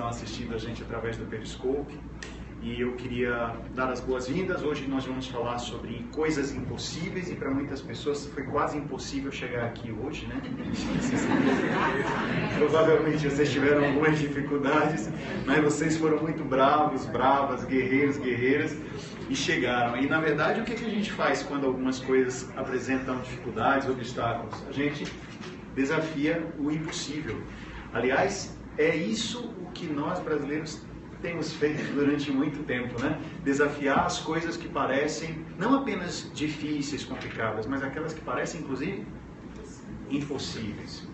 estão assistindo a gente através do Periscope. E eu queria dar as boas-vindas. Hoje nós vamos falar sobre coisas impossíveis, e para muitas pessoas foi quase impossível chegar aqui hoje, né? Provavelmente vocês tiveram algumas dificuldades, mas vocês foram muito bravos, bravas, guerreiros, guerreiras, e chegaram. E na verdade, o que a gente faz quando algumas coisas apresentam dificuldades, obstáculos? A gente desafia o impossível. Aliás, é isso o que nós brasileiros temos feito durante muito tempo, né? Desafiar as coisas que parecem não apenas difíceis, complicadas, mas aquelas que parecem, inclusive, impossíveis.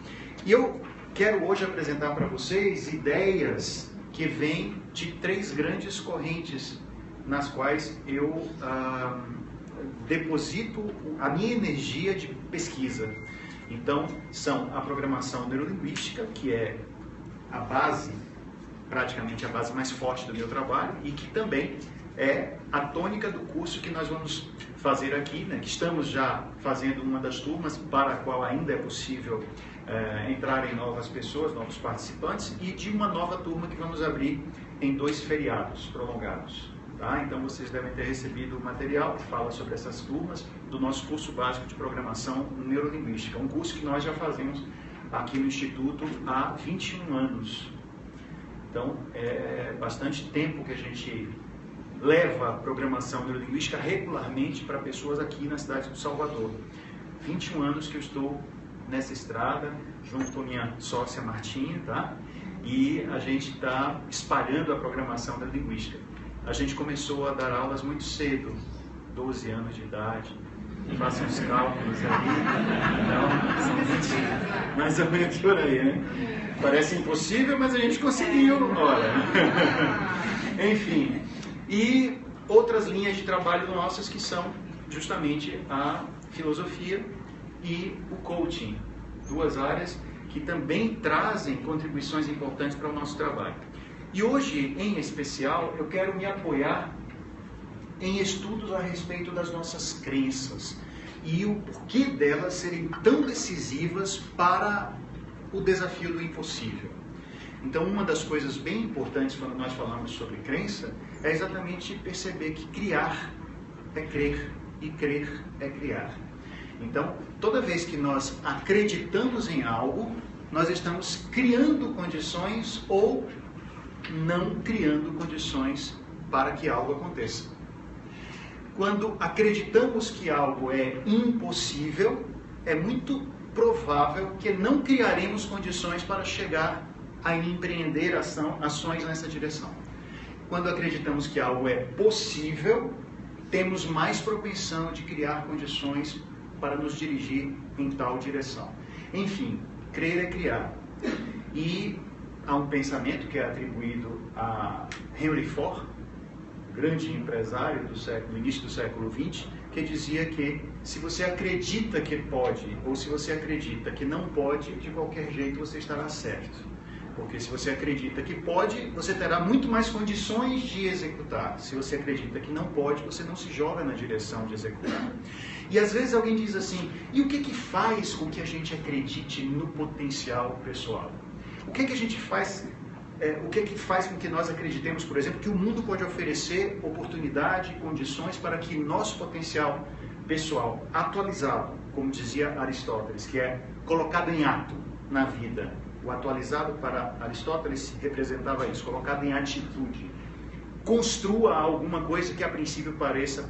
E eu quero hoje apresentar para vocês ideias que vêm de três grandes correntes nas quais eu deposito a minha energia de pesquisa. Então, são a programação neurolinguística, que é a base, praticamente a base mais forte do meu trabalho, e que também é a tônica do curso que nós vamos fazer aqui, né? Que estamos já fazendo uma das turmas, para a qual ainda é possível entrarem novas pessoas, novos participantes, e de uma nova turma que vamos abrir em 2 feriados prolongados. Tá? Então vocês devem ter recebido o material que fala sobre essas turmas do nosso curso básico de programação neurolinguística, um curso que nós já fazemos aqui no Instituto há 21 anos. Então, é bastante tempo que a gente leva a programação neurolinguística regularmente para pessoas aqui na cidade do Salvador. 21 anos que eu estou nessa estrada, junto com a minha sócia Martinha, tá? E a gente está espalhando a programação neurolinguística. A gente começou a dar aulas muito cedo, 12 anos de idade. Façam os cálculos ali. Então, são mais ou menos por aí, né? Parece impossível, mas a gente conseguiu, olha. Enfim, e outras linhas de trabalho nossas que são justamente a filosofia e o coaching. 2 áreas que também trazem contribuições importantes para o nosso trabalho. E hoje, em especial, eu quero me apoiar em estudos a respeito das nossas crenças e o porquê delas serem tão decisivas para o desafio do impossível. Então, uma das coisas bem importantes quando nós falamos sobre crença é exatamente perceber que criar é crer e crer é criar. Então, toda vez que nós acreditamos em algo, nós estamos criando condições ou não criando condições para que algo aconteça. Quando acreditamos que algo é impossível, é muito provável que não criaremos condições para chegar a empreender ações nessa direção. Quando acreditamos que algo é possível, temos mais propensão de criar condições para nos dirigir em tal direção. Enfim, crer é criar. E há um pensamento que é atribuído a Henry Ford, grande empresário do início do século XX, que dizia que se você acredita que pode, ou se você acredita que não pode, de qualquer jeito você estará certo. Porque se você acredita que pode, você terá muito mais condições de executar. Se você acredita que não pode, você não se joga na direção de executar. E às vezes alguém diz assim, e o que faz com que a gente acredite no potencial pessoal? O que a gente faz... o que faz com que nós acreditemos, por exemplo, que o mundo pode oferecer oportunidade, condições para que nosso potencial pessoal atualizado, como dizia Aristóteles, que é colocado em ato na vida. O atualizado para Aristóteles representava isso, colocado em atitude. Construa alguma coisa que a princípio pareça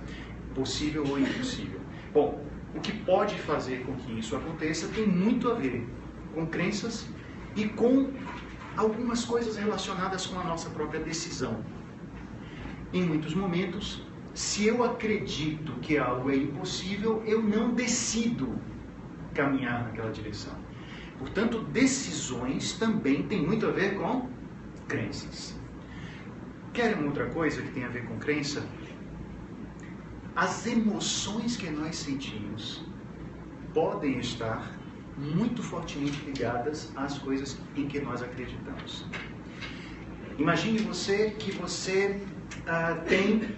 possível ou impossível. Bom, o que pode fazer com que isso aconteça tem muito a ver com crenças e com algumas coisas relacionadas com a nossa própria decisão. Em muitos momentos, se eu acredito que algo é impossível, eu não decido caminhar naquela direção. Portanto, decisões também têm muito a ver com crenças. Querem uma outra coisa que tem a ver com crença? As emoções que nós sentimos podem estar muito fortemente ligadas às coisas em que nós acreditamos. Imagine que você tem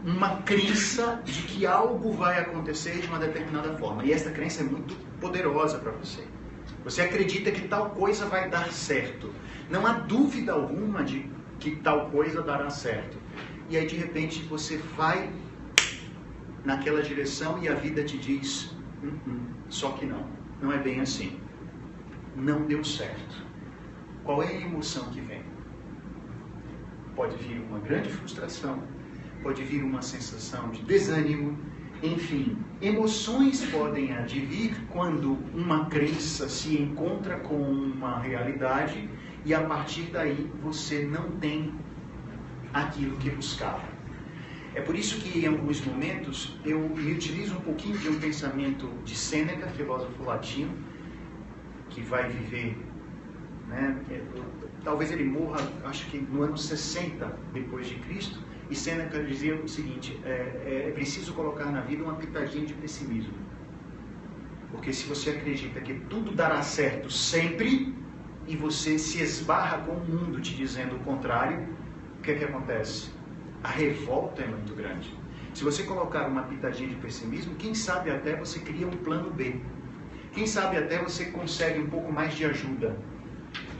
uma crença de que algo vai acontecer de uma determinada forma. E essa crença é muito poderosa para você. Você acredita que tal coisa vai dar certo. Não há dúvida alguma de que tal coisa dará certo. E aí, de repente, você vai naquela direção e a vida te diz, só que não é bem assim. Não deu certo. Qual é a emoção que vem? Pode vir uma grande frustração, pode vir uma sensação de desânimo, enfim, emoções podem advir quando uma crença se encontra com uma realidade e a partir daí você não tem aquilo que buscava. É por isso que em alguns momentos eu me utilizo um pouquinho de um pensamento de Sêneca, filósofo latino, que vai viver, né, talvez ele morra, acho que no ano 60 depois de Cristo, e Sêneca dizia o seguinte, é preciso colocar na vida uma pitadinha de pessimismo. Porque se você acredita que tudo dará certo sempre, e você se esbarra com o mundo te dizendo o contrário, o que é que acontece? A revolta é muito grande. Se você colocar uma pitadinha de pessimismo, quem sabe até você cria um plano B. Quem sabe até você consegue um pouco mais de ajuda.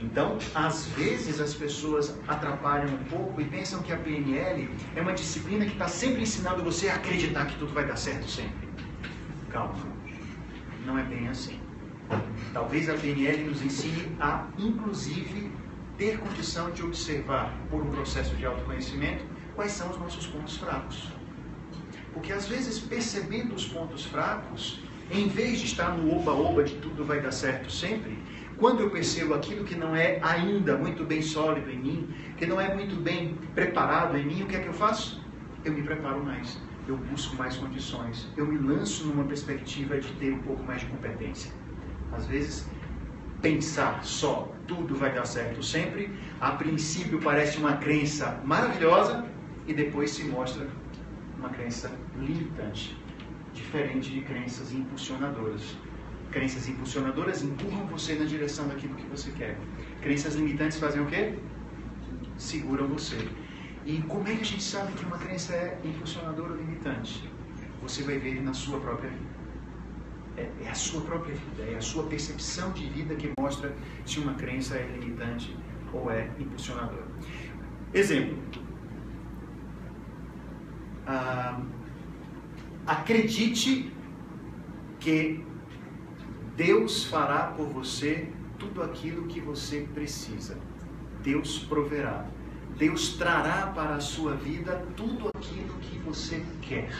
Então, às vezes as pessoas atrapalham um pouco e pensam que a PNL é uma disciplina que está sempre ensinando você a acreditar que tudo vai dar certo sempre. Calma, não é bem assim. Talvez a PNL nos ensine a, inclusive, ter condição de observar, por um processo de autoconhecimento, quais são os nossos pontos fracos. Porque às vezes, percebendo os pontos fracos, em vez de estar no oba-oba de tudo vai dar certo sempre, quando eu percebo aquilo que não é ainda muito bem sólido em mim, que não é muito bem preparado em mim, o que é que eu faço? Eu me preparo mais, eu busco mais condições, eu me lanço numa perspectiva de ter um pouco mais de competência. Às vezes, pensar só tudo vai dar certo sempre, a princípio parece uma crença maravilhosa e depois se mostra uma crença limitante, diferente de crenças impulsionadoras. Crenças impulsionadoras empurram você na direção daquilo que você quer. Crenças limitantes fazem o quê? Seguram você. E como é que a gente sabe que uma crença é impulsionadora ou limitante? Você vai ver na sua própria vida. É a sua própria vida, é a sua percepção de vida que mostra se uma crença é limitante ou é impulsionadora. Exemplo. Acredite que Deus fará por você tudo aquilo que você precisa. Deus proverá. Deus trará para a sua vida tudo aquilo que você quer.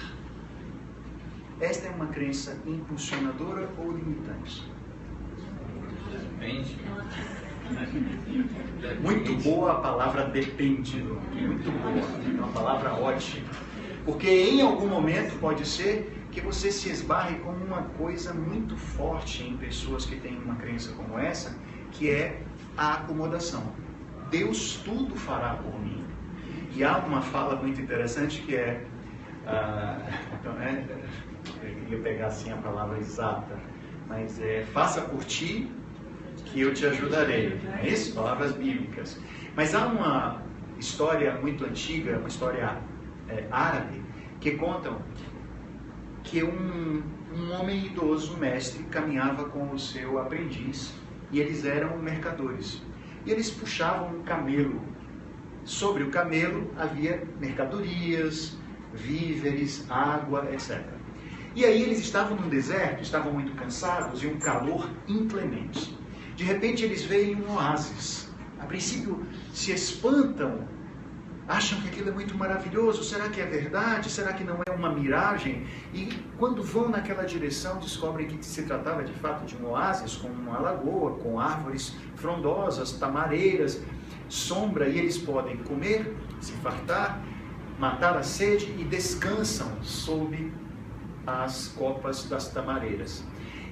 Esta é uma crença impulsionadora ou limitante? Depende. Muito boa a palavra depende. Muito boa. É uma palavra ótima. Porque em algum momento pode ser que você se esbarre com uma coisa muito forte em pessoas que têm uma crença como essa, que é a acomodação. Deus tudo fará por mim. E há uma fala muito interessante que é... eu queria pegar assim a palavra exata, mas faça por ti que eu te ajudarei. É isso? Palavras bíblicas. Mas há uma história muito antiga, uma história árabe, que contam que um homem idoso, mestre, caminhava com o seu aprendiz e eles eram mercadores. E eles puxavam um camelo. Sobre o camelo havia mercadorias, víveres, água, etc. E aí eles estavam no deserto, estavam muito cansados e um calor inclemente. De repente eles veem um oásis. A princípio se espantam, acham que aquilo é muito maravilhoso. Será que é verdade? Será que não é uma miragem? E quando vão naquela direção, descobrem que se tratava de fato de um oásis com uma lagoa, com árvores frondosas, tamareiras, sombra, e eles podem comer, se fartar, matar a sede e descansam sob as copas das tamareiras.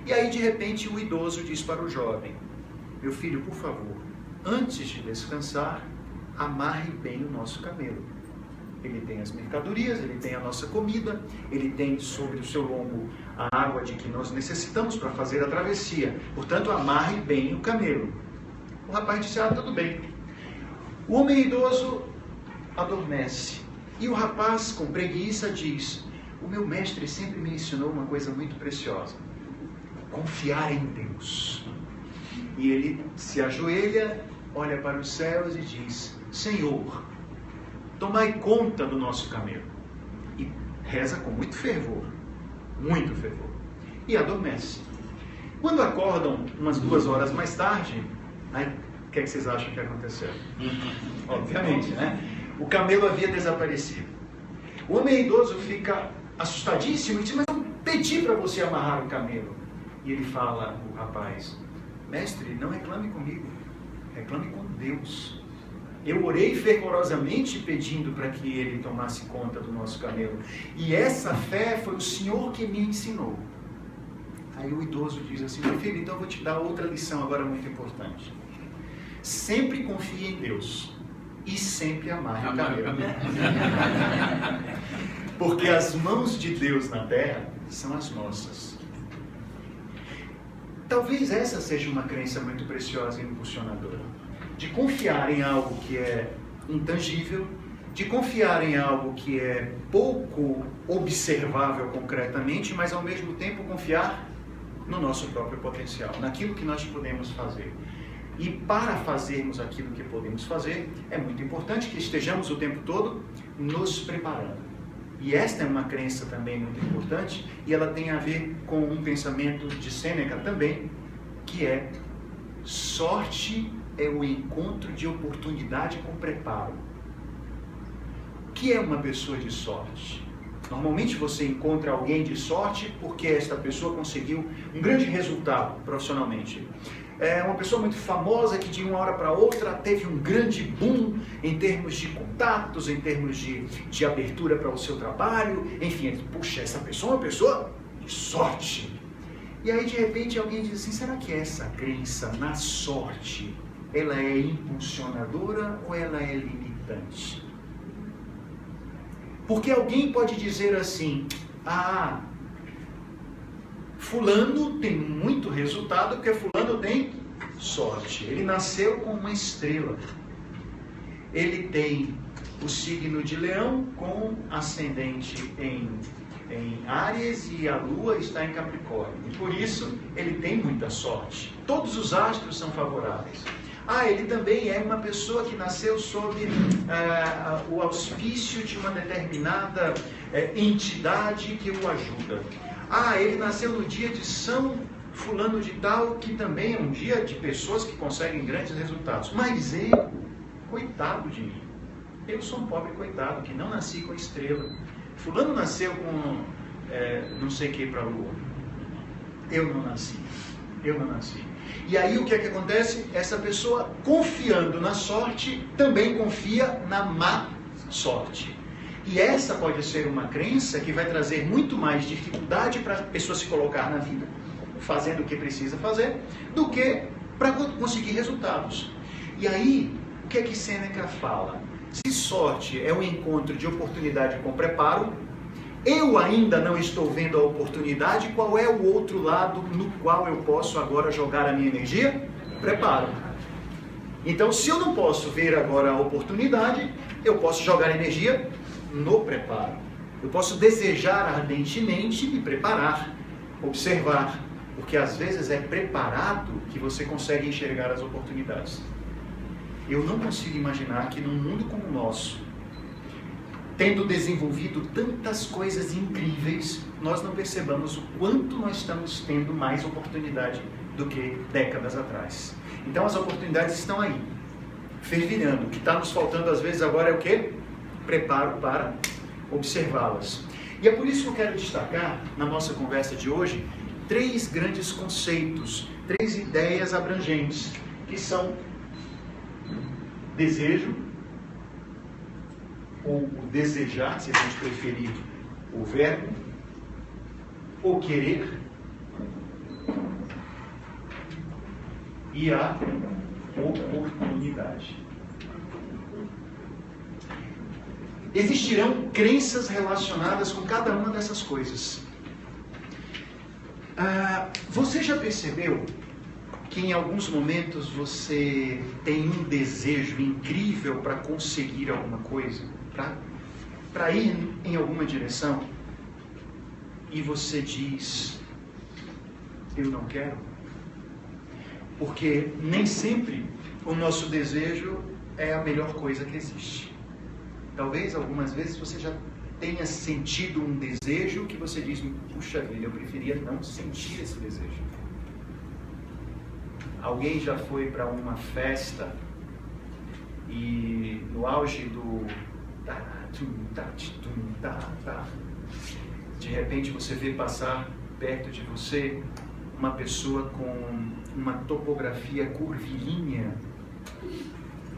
E aí de repente o idoso diz para o jovem: meu filho, por favor, antes de descansar, amarre bem o nosso camelo. Ele tem as mercadorias, ele tem a nossa comida, ele tem sobre o seu lombo a água de que nós necessitamos para fazer a travessia. Portanto, amarre bem o camelo. O rapaz disse: tudo bem. O homem idoso adormece. E o rapaz, com preguiça, diz: o meu mestre sempre me ensinou uma coisa muito preciosa: confiar em Deus. E ele se ajoelha, olha para os céus e diz: Senhor, tomai conta do nosso camelo. E reza com muito fervor, e adormece. Quando acordam umas 2 horas mais tarde, aí, o que é que vocês acham que aconteceu? Obviamente, né? O camelo havia desaparecido. O homem idoso fica assustadíssimo e diz: mas eu pedi para você amarrar o camelo. E ele fala, o rapaz: mestre, não reclame comigo, reclame com Deus. Eu orei fervorosamente pedindo para que ele tomasse conta do nosso camelo. E essa fé foi o Senhor que me ensinou. Aí o idoso diz assim: meu filho, então eu vou te dar outra lição agora muito importante. Sempre confie em Deus e sempre amarre o camelo. Porque as mãos de Deus na terra são as nossas. Talvez essa seja uma crença muito preciosa e impulsionadora. De confiar em algo que é intangível, de confiar em algo que é pouco observável concretamente, mas ao mesmo tempo confiar no nosso próprio potencial, naquilo que nós podemos fazer. E para fazermos aquilo que podemos fazer, é muito importante que estejamos o tempo todo nos preparando. E esta é uma crença também muito importante, e ela tem a ver com um pensamento de Sêneca também, que é: sorte é o encontro de oportunidade com preparo. O que é uma pessoa de sorte? Normalmente você encontra alguém de sorte porque esta pessoa conseguiu um grande resultado profissionalmente. É uma pessoa muito famosa que de uma hora para outra teve um grande boom em termos de contatos, em termos de abertura para o seu trabalho. Enfim, puxa, essa pessoa é uma pessoa de sorte. E aí de repente alguém diz assim: será que essa crença na sorte, ela é impulsionadora ou ela é limitante? Porque alguém pode dizer assim: ah, fulano tem muito resultado porque fulano tem sorte. Ele nasceu com uma estrela. Ele tem o signo de Leão com ascendente em Áries e a Lua está em Capricórnio. E por isso ele tem muita sorte. Todos os astros são favoráveis. Ah, ele também é uma pessoa que nasceu sob o auspício de uma determinada entidade que o ajuda. Ah, ele nasceu no dia de São Fulano de Tal, que também é um dia de pessoas que conseguem grandes resultados. Mas eu, coitado de mim, eu sou um pobre coitado que não nasci com estrela. Fulano nasceu com não sei o que para a Lua. Eu não nasci. E aí o que é que acontece? Essa pessoa, confiando na sorte, também confia na má sorte. E essa pode ser uma crença que vai trazer muito mais dificuldade para a pessoa se colocar na vida, fazendo o que precisa fazer, do que para conseguir resultados. E aí, o que é que Sêneca fala? Se sorte é um encontro de oportunidade com preparo, eu ainda não estou vendo a oportunidade, qual é o outro lado no qual eu posso agora jogar a minha energia? Preparo. Então, se eu não posso ver agora a oportunidade, eu posso jogar energia no preparo. Eu posso desejar ardentemente me preparar, observar, porque às vezes é preparado que você consegue enxergar as oportunidades. Eu não consigo imaginar que num mundo como o nosso, tendo desenvolvido tantas coisas incríveis, nós não percebamos o quanto nós estamos tendo mais oportunidade do que décadas atrás. Então as oportunidades estão aí, fervilhando. O que está nos faltando às vezes agora é o quê? Preparo para observá-las. E é por isso que eu quero destacar, na nossa conversa de hoje, 3 grandes conceitos, 3 ideias abrangentes, que são desejo, ou o desejar, se a gente preferir o verbo, o querer e a oportunidade. Existirão crenças relacionadas com cada uma dessas coisas. Você já percebeu que em alguns momentos você tem um desejo incrível para conseguir alguma coisa, para ir em alguma direção, e você diz: eu não quero? Porque nem sempre o nosso desejo é a melhor coisa que existe. Talvez algumas vezes você já tenha sentido um desejo que você diz, puxa vida, eu preferia não sentir esse desejo. Alguém já foi para uma festa e no auge do de repente você vê passar perto de você uma pessoa com uma topografia curvilínea,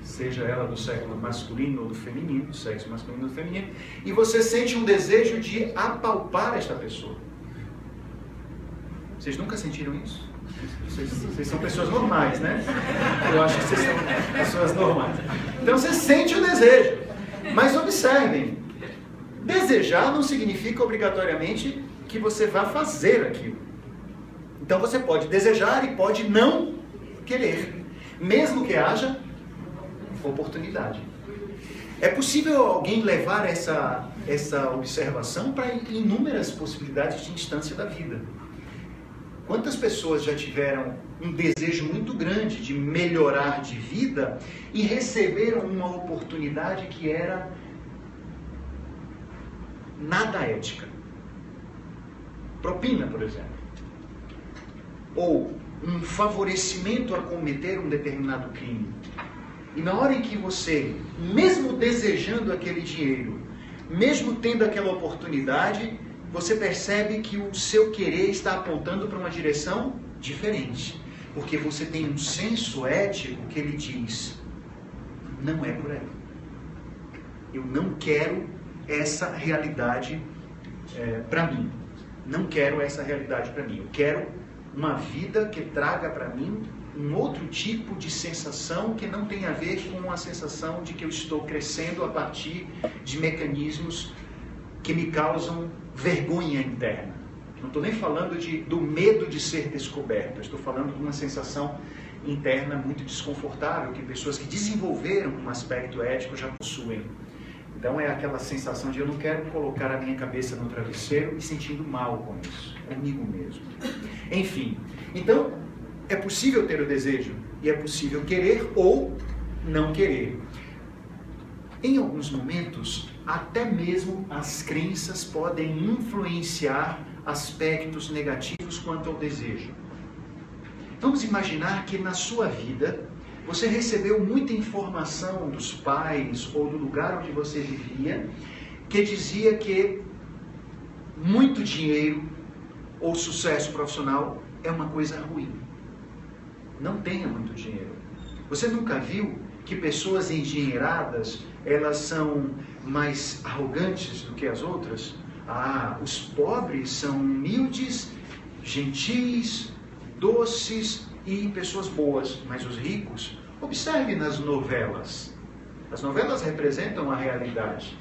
seja ela do sexo masculino ou do feminino, do sexo masculino ou do feminino, e você sente um desejo de apalpar esta pessoa. Vocês nunca sentiram isso? Vocês são pessoas normais, né? Eu acho que vocês são pessoas normais. Então você sente o desejo. Mas observem, desejar não significa obrigatoriamente que você vá fazer aquilo. Então você pode desejar e pode não querer, mesmo que haja oportunidade. É possível alguém levar essa observação para inúmeras possibilidades de instância da vida. Quantas pessoas já tiveram um desejo muito grande de melhorar de vida e receberam uma oportunidade que era nada ética? Propina, por exemplo. Ou um favorecimento a cometer um determinado crime. E na hora em que você, mesmo desejando aquele dinheiro, mesmo tendo aquela oportunidade, você percebe que o seu querer está apontando para uma direção diferente. Porque você tem um senso ético que ele diz, não é por aí. Eu não quero essa realidade para mim. Não quero essa realidade para mim. Eu quero uma vida que traga para mim um outro tipo de sensação que não tem a ver com a sensação de que eu estou crescendo a partir de mecanismos que me causam vergonha interna. Não estou nem falando do medo de ser descoberto, estou falando de uma sensação interna muito desconfortável que pessoas que desenvolveram um aspecto ético já possuem. Então é aquela sensação de eu não quero colocar a minha cabeça no travesseiro e sentindo mal com isso, comigo mesmo. Enfim, então é possível ter o desejo e é possível querer ou não querer. Em alguns momentos, até mesmo as crenças podem influenciar aspectos negativos quanto ao desejo. Vamos imaginar que na sua vida você recebeu muita informação dos pais ou do lugar onde você vivia que dizia que muito dinheiro ou sucesso profissional é uma coisa ruim. Não tenha muito dinheiro. Você nunca viu que pessoas endinheiradas, elas são mais arrogantes do que as outras? Os pobres são humildes, gentis, doces e pessoas boas, mas os ricos, observe nas novelas. As novelas representam a realidade.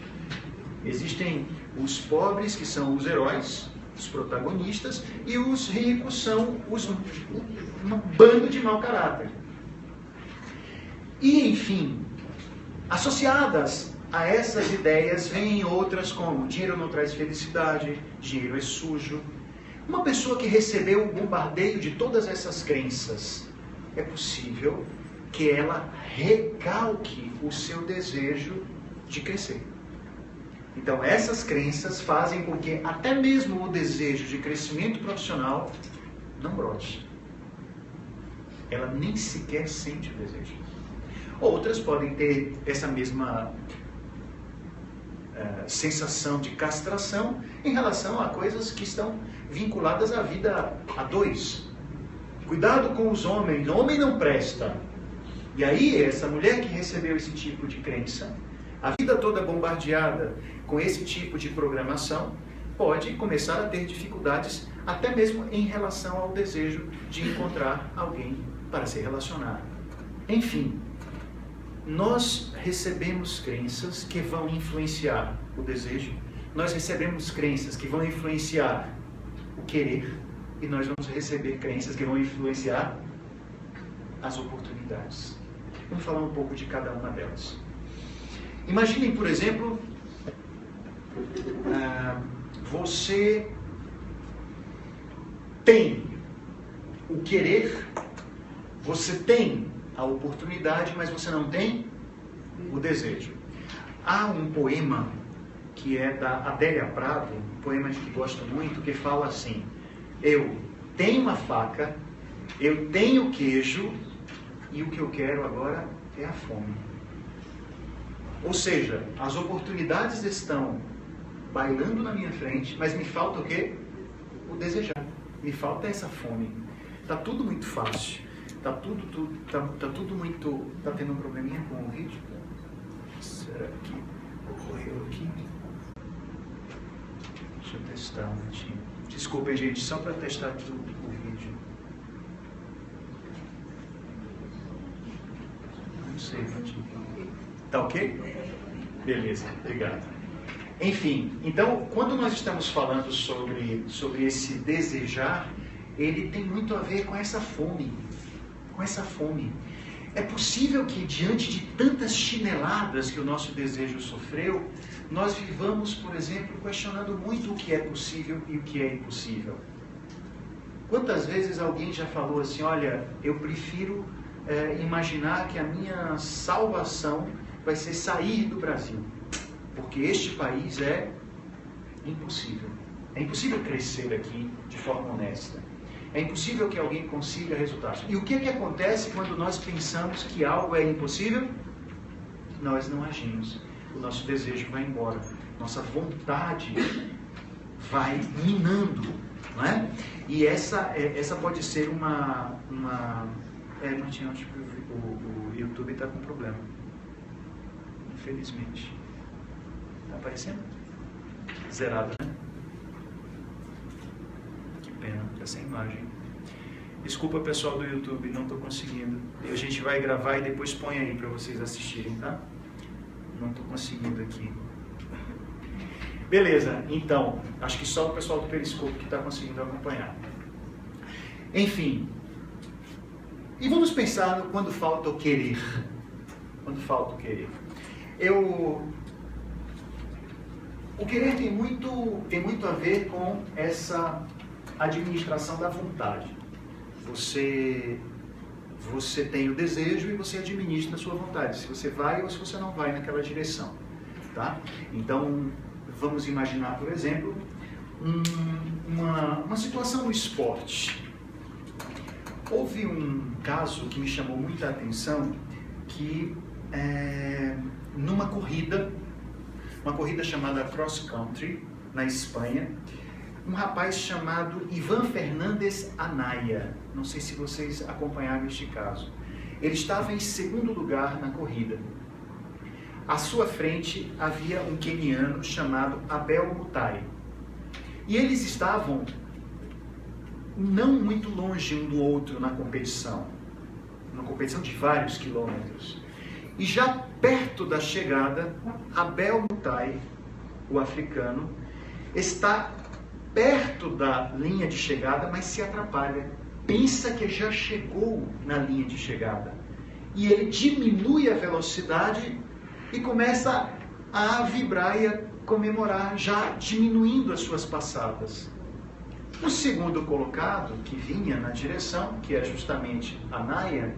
Existem os pobres, que são os heróis, os protagonistas, e os ricos são um bando de mau caráter. E, enfim, associadas a essas ideias vêm outras como dinheiro não traz felicidade, dinheiro é sujo. Uma pessoa que recebeu o bombardeio de todas essas crenças, é possível que ela recalque o seu desejo de crescer. Então essas crenças fazem com que até mesmo o desejo de crescimento profissional não brote. Ela nem sequer sente o desejo. Outras podem ter essa mesma sensação de castração em relação a coisas que estão vinculadas à vida a dois. Cuidado com os homens, homem não presta. E aí, essa mulher que recebeu esse tipo de crença, a vida toda bombardeada com esse tipo de programação, pode começar a ter dificuldades até mesmo em relação ao desejo de encontrar alguém para se relacionar. Enfim, nós recebemos crenças que vão influenciar o desejo, nós recebemos crenças que vão influenciar o querer, e nós vamos receber crenças que vão influenciar as oportunidades. Vamos falar um pouco de cada uma delas. Imaginem, por exemplo, você tem o querer Você tem a oportunidade, mas você não tem o desejo. Há um poema que é da Adélia Prado, um poema de que gosto muito, que fala assim: eu tenho uma faca, eu tenho queijo, e o que eu quero agora é a fome. Ou seja, as oportunidades estão bailando na minha frente, mas me falta o quê? O desejar. Me falta essa fome. Tá tudo muito fácil. Tá tudo muito... Tá tendo um probleminha com o vídeo? Será que ocorreu aqui? Deixa eu testar um minutinho. Desculpem, gente, só para testar aqui o vídeo. Não sei, tá ok? Beleza, obrigado. Enfim, então, quando nós estamos falando sobre esse desejar, ele tem muito a ver com essa fome. Com essa fome. É possível que, diante de tantas chineladas que o nosso desejo sofreu, nós vivamos, por exemplo, questionando muito o que é possível e o que é impossível. Quantas vezes alguém já falou assim: olha, eu prefiro imaginar que a minha salvação vai ser sair do Brasil, porque este país é impossível. É impossível crescer aqui de forma honesta. É impossível que alguém consiga resultados. E o que acontece quando nós pensamos que algo é impossível? Nós não agimos. O nosso desejo vai embora. Nossa vontade vai minando, não é? E essa pode ser Martinho, acho que o YouTube está com problema. Infelizmente. Está aparecendo? Zerado, né? Que pena, está sem imagem. Desculpa, pessoal do YouTube, não estou conseguindo. A gente vai gravar e depois põe aí para vocês assistirem, tá? Não estou conseguindo aqui. Beleza, então, acho que só o pessoal do Periscope que está conseguindo acompanhar. Enfim. E vamos pensar no quando falta o querer. Quando falta o querer. O querer tem muito a ver com essa administração da vontade. Você tem o desejo e você administra a sua vontade, se você vai ou se você não vai naquela direção, tá? Então, vamos imaginar, por exemplo, uma situação no esporte. Houve um caso que me chamou muita atenção, que numa corrida, uma corrida chamada Cross Country, na Espanha, um rapaz chamado Ivan Fernandes Anaya. Não sei se vocês acompanharam este caso. Ele estava em segundo lugar na corrida. À sua frente havia um queniano chamado Abel Mutai. E eles estavam não muito longe um do outro na competição. Uma competição de vários quilômetros. E já perto da chegada, Abel Mutai, o africano, está perto da linha de chegada, mas se atrapalha. Pensa que já chegou na linha de chegada. E ele diminui a velocidade e começa a vibrar e a comemorar, já diminuindo as suas passadas. O segundo colocado, que vinha na direção, que é justamente Anaya,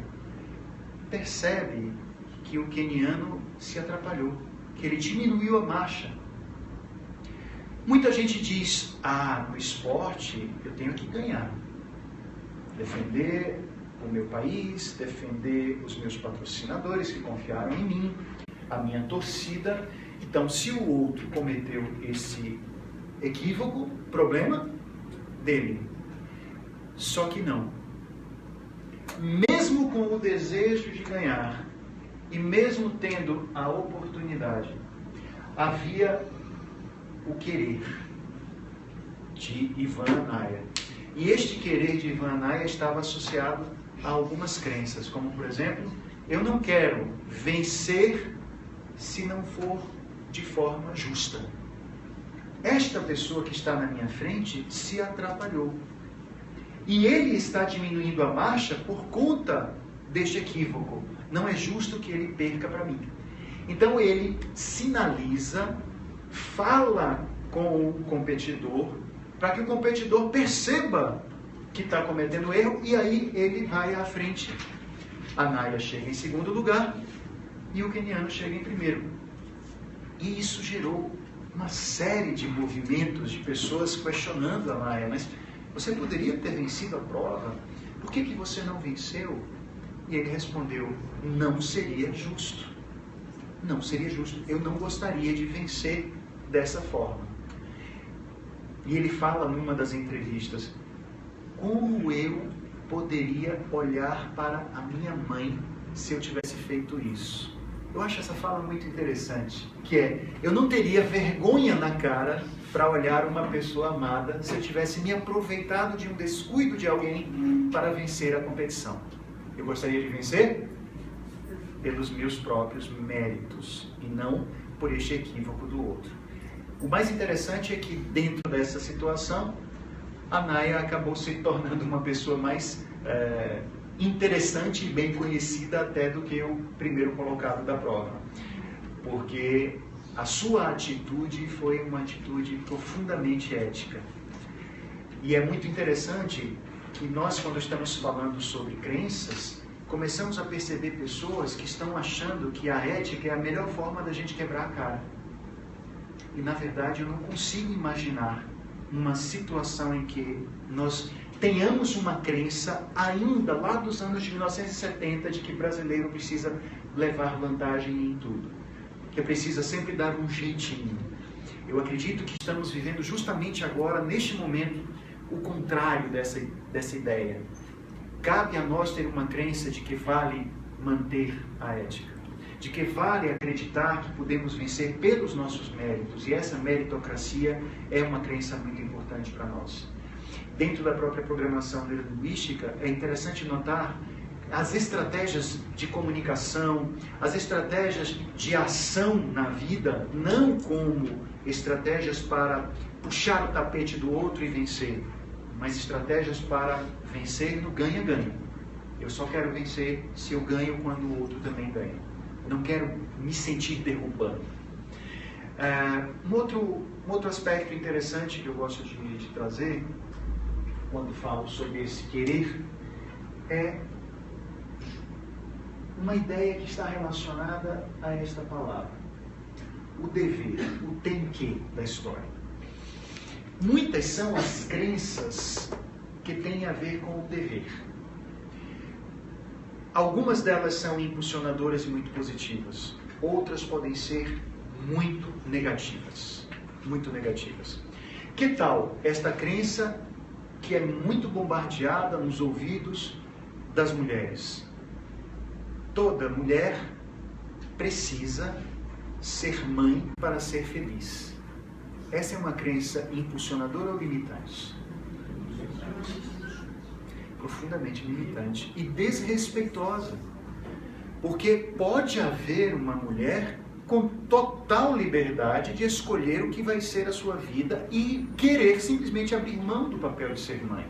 percebe que o queniano se atrapalhou, que ele diminuiu a marcha. Muita gente diz: no esporte eu tenho que ganhar. Defender o meu país, defender os meus patrocinadores que confiaram em mim, a minha torcida. Então, se o outro cometeu esse equívoco, problema dele. Só que não. Mesmo com o desejo de ganhar, e mesmo tendo a oportunidade, havia o querer de Ivan Anaya. E este querer de Ivan Anaya estava associado a algumas crenças, como por exemplo, eu não quero vencer se não for de forma justa. Esta pessoa que está na minha frente se atrapalhou. E ele está diminuindo a marcha por conta deste equívoco. Não é justo que ele perca para mim. Então ele sinaliza, fala com o competidor, para que o competidor perceba que está cometendo erro, e aí ele vai à frente A Naya chega em segundo lugar e o queniano chega em primeiro. E isso gerou uma série de movimentos de pessoas questionando a Naya. Mas você poderia ter vencido a prova? Por que você não venceu? E ele respondeu, não seria justo. Não seria justo. Eu não gostaria de vencer dessa forma. E ele fala numa das entrevistas, como eu poderia olhar para a minha mãe se eu tivesse feito isso? Eu acho essa fala muito interessante, que é, eu não teria vergonha na cara para olhar uma pessoa amada se eu tivesse me aproveitado de um descuido de alguém para vencer a competição. Eu gostaria de vencer pelos meus próprios méritos e não por este equívoco do outro. O mais interessante é que dentro dessa situação, a Naya acabou se tornando uma pessoa mais interessante e bem conhecida até do que o primeiro colocado da prova. Porque a sua atitude foi uma atitude profundamente ética. E é muito interessante que nós, quando estamos falando sobre crenças, começamos a perceber pessoas que estão achando que a ética é a melhor forma da gente quebrar a cara. E, na verdade, eu não consigo imaginar uma situação em que nós tenhamos uma crença ainda lá dos anos de 1970 de que brasileiro precisa levar vantagem em tudo, que precisa sempre dar um jeitinho. Eu acredito que estamos vivendo justamente agora, neste momento, o contrário dessa ideia. Cabe a nós ter uma crença de que vale manter a ética, de que vale acreditar que podemos vencer pelos nossos méritos, e essa meritocracia é uma crença muito importante para nós. Dentro da própria programação neurolinguística, é interessante notar as estratégias de comunicação, as estratégias de ação na vida, não como estratégias para puxar o tapete do outro e vencer, mas estratégias para vencer no ganha-ganha. Eu só quero vencer se eu ganho quando o outro também ganha. Não quero me sentir derrubando. Um outro aspecto interessante que eu gosto de trazer, quando falo sobre esse querer, é uma ideia que está relacionada a esta palavra. O dever, o tem que da história. Muitas são as crenças que têm a ver com o dever. Algumas delas são impulsionadoras e muito positivas. Outras podem ser muito negativas. Muito negativas. Que tal esta crença que é muito bombardeada nos ouvidos das mulheres? Toda mulher precisa ser mãe para ser feliz. Essa é uma crença impulsionadora ou limitante? Profundamente limitante e desrespeitosa. Porque pode haver uma mulher com total liberdade de escolher o que vai ser a sua vida e querer simplesmente abrir mão do papel de ser mãe.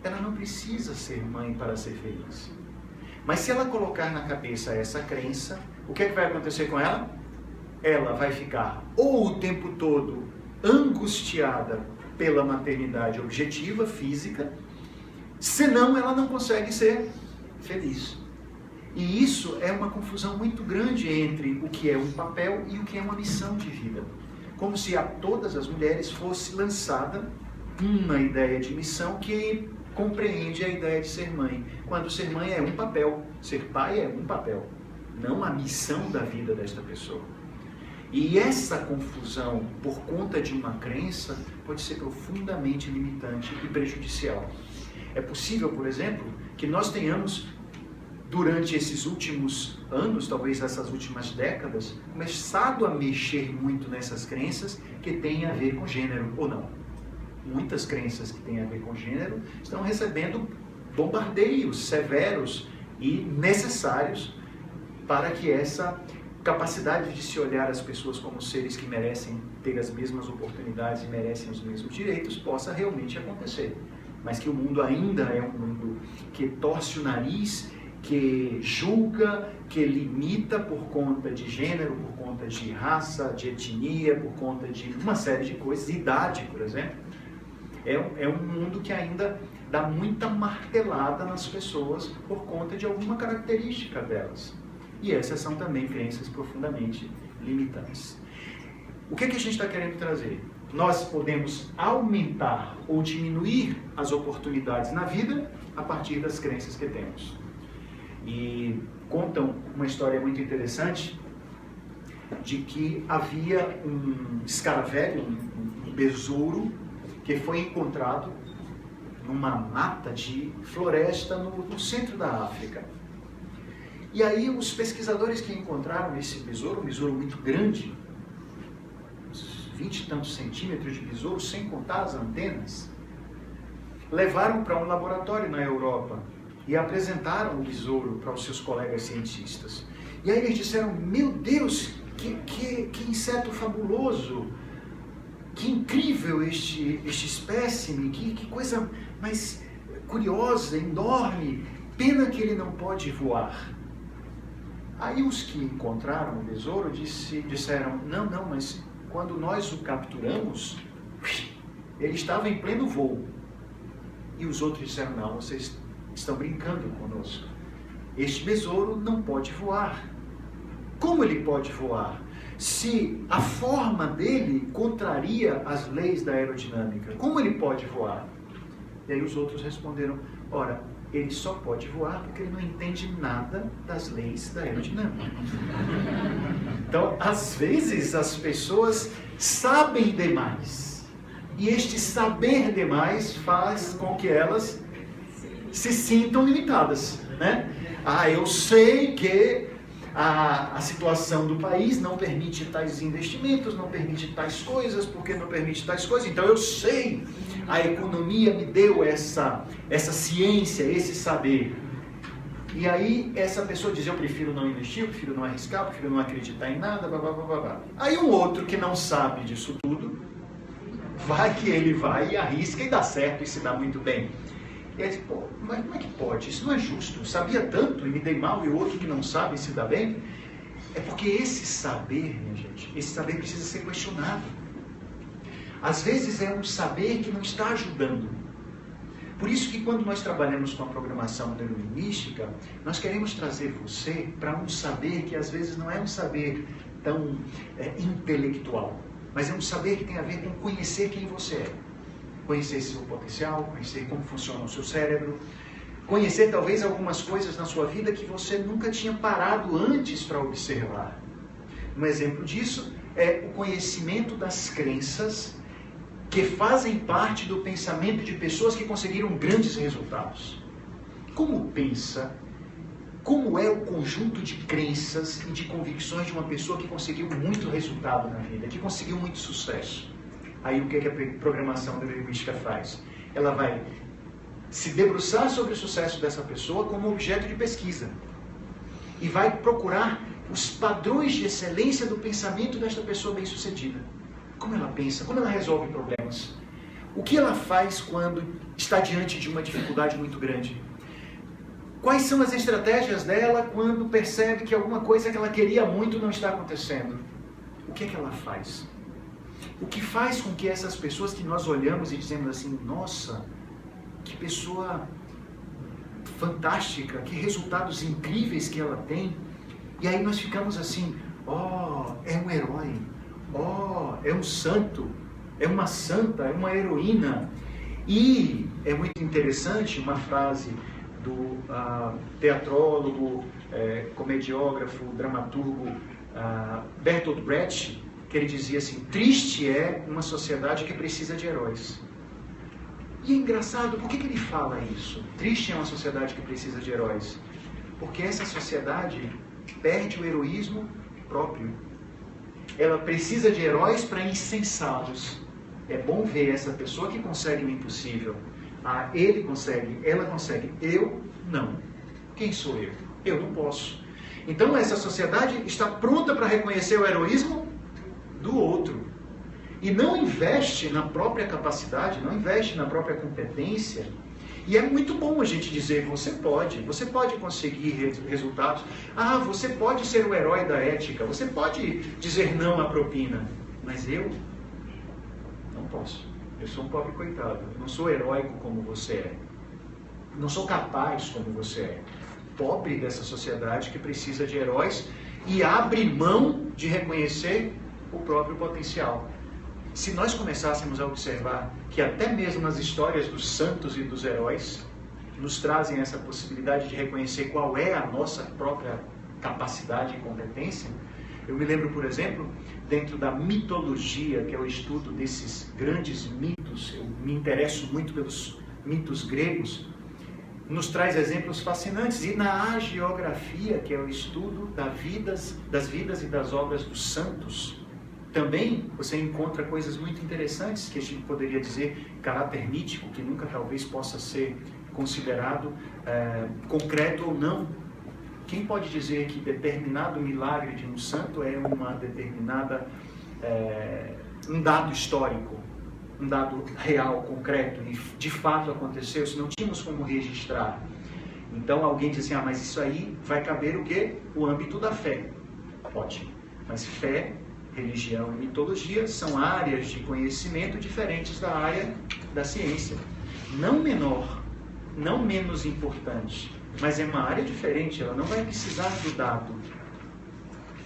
Ela não precisa ser mãe para ser feliz. Mas se ela colocar na cabeça essa crença, o que é que vai acontecer com ela? Ela vai ficar ou o tempo todo angustiada pela maternidade objetiva, física, senão ela não consegue ser feliz. E isso é uma confusão muito grande entre o que é um papel e o que é uma missão de vida. Como se a todas as mulheres fosse lançada uma ideia de missão que compreende a ideia de ser mãe. Quando ser mãe é um papel, ser pai é um papel, não a missão da vida desta pessoa. E essa confusão, por conta de uma crença, pode ser profundamente limitante e prejudicial. É possível, por exemplo, que nós tenhamos, durante esses últimos anos, talvez essas últimas décadas, começado a mexer muito nessas crenças que têm a ver com gênero ou não. Muitas crenças que têm a ver com gênero estão recebendo bombardeios severos e necessários para que essa capacidade de se olhar as pessoas como seres que merecem ter as mesmas oportunidades e merecem os mesmos direitos possa realmente acontecer. Mas que o mundo ainda é um mundo que torce o nariz, que julga, que limita por conta de gênero, por conta de raça, de etnia, por conta de uma série de coisas, idade, por exemplo. É um mundo que ainda dá muita martelada nas pessoas por conta de alguma característica delas. E essas são também crenças profundamente limitantes. O que a gente está querendo trazer? Nós podemos aumentar ou diminuir as oportunidades na vida a partir das crenças que temos. E contam uma história muito interessante de que havia um escaravelho, um besouro, que foi encontrado numa mata de floresta no centro da África. E aí os pesquisadores que encontraram esse besouro, um besouro muito grande, uns 20 e tantos centímetros de besouro, sem contar as antenas, levaram para um laboratório na Europa e apresentaram o besouro para os seus colegas cientistas. E aí eles disseram, meu Deus, que inseto fabuloso, que incrível este espécime, que coisa mais curiosa, enorme, pena que ele não pode voar. Aí os que encontraram o besouro disseram, não, mas quando nós o capturamos, ele estava em pleno voo. E os outros disseram, não, vocês estão brincando conosco. Este besouro não pode voar. Como ele pode voar? Se a forma dele contraria as leis da aerodinâmica, como ele pode voar? E aí os outros responderam, ora, ele só pode voar porque ele não entende nada das leis da aerodinâmica. Então, às vezes, as pessoas sabem demais. E este saber demais faz com que elas se sintam limitadas, né? Eu sei que a situação do país não permite tais investimentos, não permite tais coisas, porque não permite tais coisas, então eu sei, a economia me deu essa ciência, esse saber. E aí essa pessoa diz, eu prefiro não investir, eu prefiro não arriscar, eu prefiro não acreditar em nada, blá, blá, blá, blá. Aí um outro que não sabe disso tudo, vai que ele vai e arrisca e dá certo e se dá muito bem. E aí, pô, mas como é que pode? Isso não é justo. Eu sabia tanto e me dei mal e o outro que não sabe se dá bem. É porque esse saber, minha gente, esse saber precisa ser questionado. Às vezes é um saber que não está ajudando. Por isso que quando nós trabalhamos com a programação neurolinguística, nós queremos trazer você para um saber que às vezes não é um saber tão intelectual, mas é um saber que tem a ver com conhecer quem você é. Conhecer seu potencial, conhecer como funciona o seu cérebro, conhecer talvez algumas coisas na sua vida que você nunca tinha parado antes para observar. Um exemplo disso é o conhecimento das crenças que fazem parte do pensamento de pessoas que conseguiram grandes resultados. Como pensa? Como é o conjunto de crenças e de convicções de uma pessoa que conseguiu muito resultado na vida, que conseguiu muito sucesso? Aí o que a programação neurolinguística faz? Ela vai se debruçar sobre o sucesso dessa pessoa como objeto de pesquisa. E vai procurar os padrões de excelência do pensamento desta pessoa bem-sucedida. Como ela pensa, como ela resolve problemas. O que ela faz quando está diante de uma dificuldade muito grande. Quais são as estratégias dela quando percebe que alguma coisa que ela queria muito não está acontecendo? O que é que ela faz? O que faz com que essas pessoas que nós olhamos e dizemos assim, nossa, que pessoa fantástica, que resultados incríveis que ela tem, e aí nós ficamos assim, é um herói, é um santo, é uma santa, é uma heroína. E é muito interessante uma frase do teatrólogo, comediógrafo, dramaturgo Bertolt Brecht, que ele dizia assim, triste é uma sociedade que precisa de heróis. E é engraçado, por que ele fala isso? Triste é uma sociedade que precisa de heróis. Porque essa sociedade perde o heroísmo próprio. Ela precisa de heróis para insensá-los. É bom ver essa pessoa que consegue o impossível. Ele consegue, ela consegue, eu não. Quem sou eu? Eu não posso. Então essa sociedade está pronta para reconhecer o heroísmo do outro. E não investe na própria capacidade, não investe na própria competência. E é muito bom a gente dizer, você pode conseguir resultados. Você pode ser o herói da ética, você pode dizer não à propina. Mas eu não posso. Eu sou um pobre coitado. Eu não sou heróico como você é. Não sou capaz como você é. Pobre dessa sociedade que precisa de heróis e abre mão de reconhecer o próprio potencial. Se nós começássemos a observar que até mesmo nas histórias dos santos e dos heróis nos trazem essa possibilidade de reconhecer qual é a nossa própria capacidade e competência. Eu me lembro, por exemplo, dentro da mitologia, que é o estudo desses grandes mitos, eu me interesso muito pelos mitos gregos, nos traz exemplos fascinantes. E na hagiografia, que é o estudo das vidas e das obras dos santos, também você encontra coisas muito interessantes que a gente poderia dizer caráter mítico, que nunca talvez possa ser considerado concreto ou não. Quem pode dizer que determinado milagre de um santo é uma determinada um dado histórico, um dado real, concreto, e de fato aconteceu, se não tínhamos como registrar? Então alguém diz assim, mas isso aí vai caber o quê? O âmbito da fé. Ótimo. Mas fé, religião e mitologia são áreas de conhecimento diferentes da área da ciência. Não menor, não menos importante, mas é uma área diferente, ela não vai precisar do dado.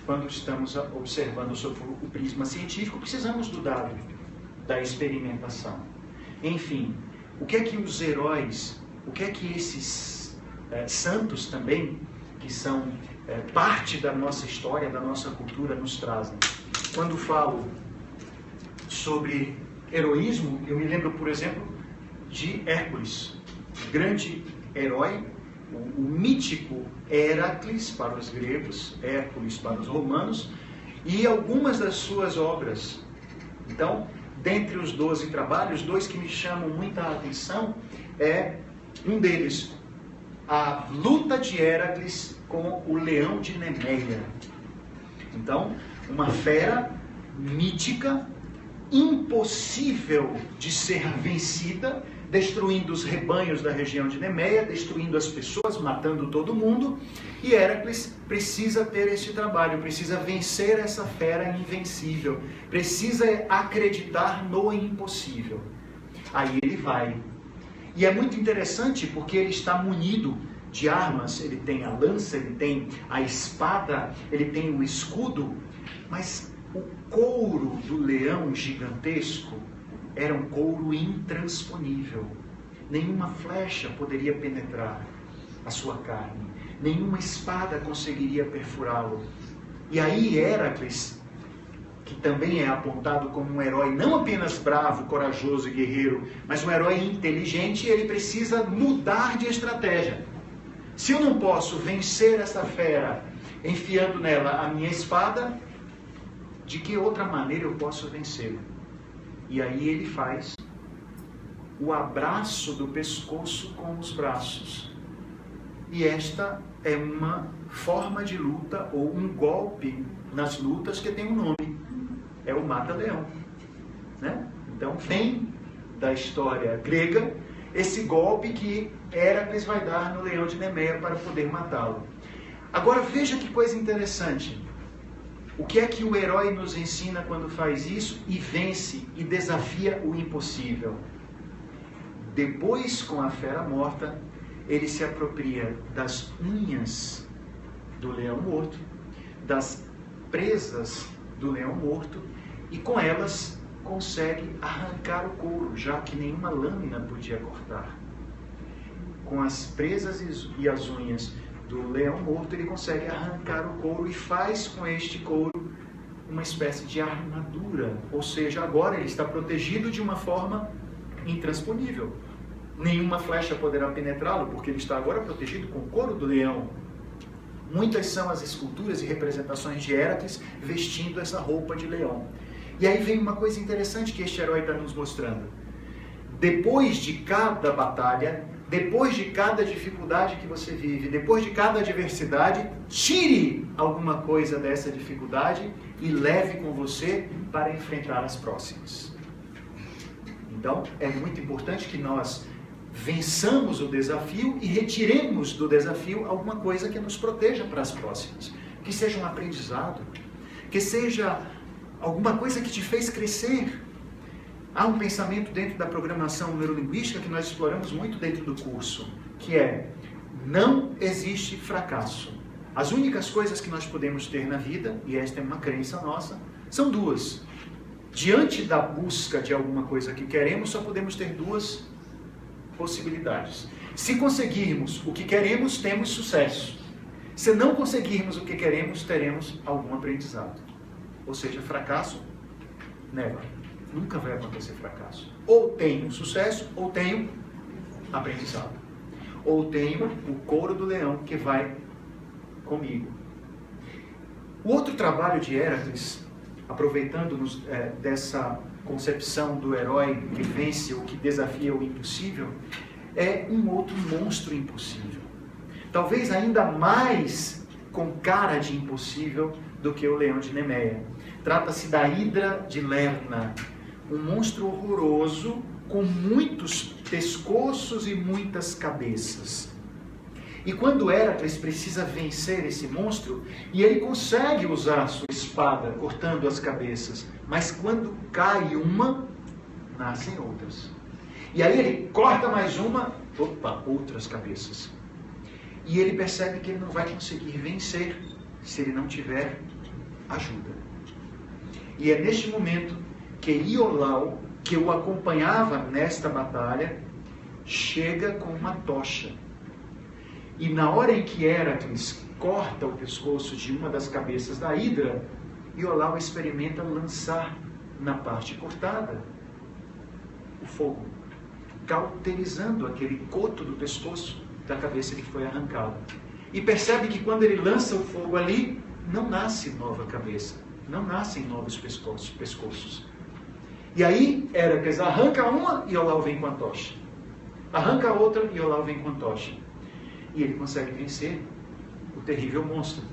Quando estamos observando sob o prisma científico, precisamos do dado, da experimentação. Enfim, o que é que os heróis, o que é que esses santos também, que são parte da nossa história, da nossa cultura, nos trazem? Quando falo sobre heroísmo, eu me lembro, por exemplo, de Hércules, grande herói, o mítico Heracles para os gregos, Hércules para os romanos, e algumas das suas obras. Então, dentre os 12 trabalhos, 2 que me chamam muita atenção é um deles, a luta de Heracles com o leão de Nemeia. Então, uma fera mítica, impossível de ser vencida, destruindo os rebanhos da região de Nemeia, destruindo as pessoas, matando todo mundo, e Heracles precisa ter esse trabalho, precisa vencer essa fera invencível, precisa acreditar no impossível. Aí ele vai. E é muito interessante porque ele está munido de armas, ele tem a lança, ele tem a espada, ele tem o escudo, mas o couro do leão gigantesco era um couro intransponível. Nenhuma flecha poderia penetrar a sua carne, nenhuma espada conseguiria perfurá-lo. E aí Heracles, que também é apontado como um herói não apenas bravo, corajoso e guerreiro, mas um herói inteligente, ele precisa mudar de estratégia. Se eu não posso vencer essa fera enfiando nela a minha espada, de que outra maneira eu posso vencê-la? E aí ele faz o abraço do pescoço com os braços. E esta é uma forma de luta ou um golpe nas lutas que tem um nome. É o mata-leão. Né? Então vem da história grega esse golpe que Heracles vai dar no leão de Nemeia para poder matá-lo. Agora veja que coisa interessante. O que é que o herói nos ensina quando faz isso e vence e desafia o impossível? Depois, com a fera morta, ele se apropria das unhas do leão morto, das presas do leão morto, e com elas consegue arrancar o couro, já que nenhuma lâmina podia cortar. Com as presas e as unhas do leão morto, ele consegue arrancar o couro e faz com este couro uma espécie de armadura. Ou seja, agora ele está protegido de uma forma intransponível. Nenhuma flecha poderá penetrá-lo, porque ele está agora protegido com o couro do leão. Muitas são as esculturas e representações de Heracles vestindo essa roupa de leão. E aí vem uma coisa interessante que este herói está nos mostrando. Depois de cada batalha, depois de cada dificuldade que você vive, depois de cada adversidade, tire alguma coisa dessa dificuldade e leve com você para enfrentar as próximas. Então, é muito importante que nós vençamos o desafio e retiremos do desafio alguma coisa que nos proteja para as próximas. Que seja um aprendizado, que seja alguma coisa que te fez crescer. Há um pensamento dentro da programação neurolinguística que nós exploramos muito dentro do curso, que é: não existe fracasso. As únicas coisas que nós podemos ter na vida, e esta é uma crença nossa, são duas. Diante da busca de alguma coisa que queremos, só podemos ter duas possibilidades. Se conseguirmos o que queremos, temos sucesso. Se não conseguirmos o que queremos, teremos algum aprendizado. Ou seja, fracasso, never. Nunca vai acontecer fracasso. Ou tenho sucesso, ou tenho aprendizado. Ou tenho o couro do leão que vai comigo. O outro trabalho de Héracles, aproveitando-nos dessa concepção do herói que vence ou que desafia o impossível, é um outro monstro impossível. Talvez ainda mais com cara de impossível do que o leão de Nemeia. Trata-se da Hidra de Lerna, um monstro horroroso com muitos pescoços e muitas cabeças. E quando Héracles precisa vencer esse monstro, e ele consegue usar sua espada cortando as cabeças, mas quando cai uma, nascem outras. E aí ele corta mais uma, opa, outras cabeças. E ele percebe que ele não vai conseguir vencer se ele não tiver ajuda. E é neste momento que Iolau, que o acompanhava nesta batalha, chega com uma tocha. E na hora em que Héracles corta o pescoço de uma das cabeças da Hidra, Iolau experimenta lançar na parte cortada o fogo, cauterizando aquele coto do pescoço da cabeça que foi arrancada. E percebe que quando ele lança o fogo ali, não nasce nova cabeça, não nascem novos pescoços. E aí Héracles arranca uma e Iolau vem com a tocha. Arranca a outra e Iolau vem com a tocha. E ele consegue vencer o terrível monstro.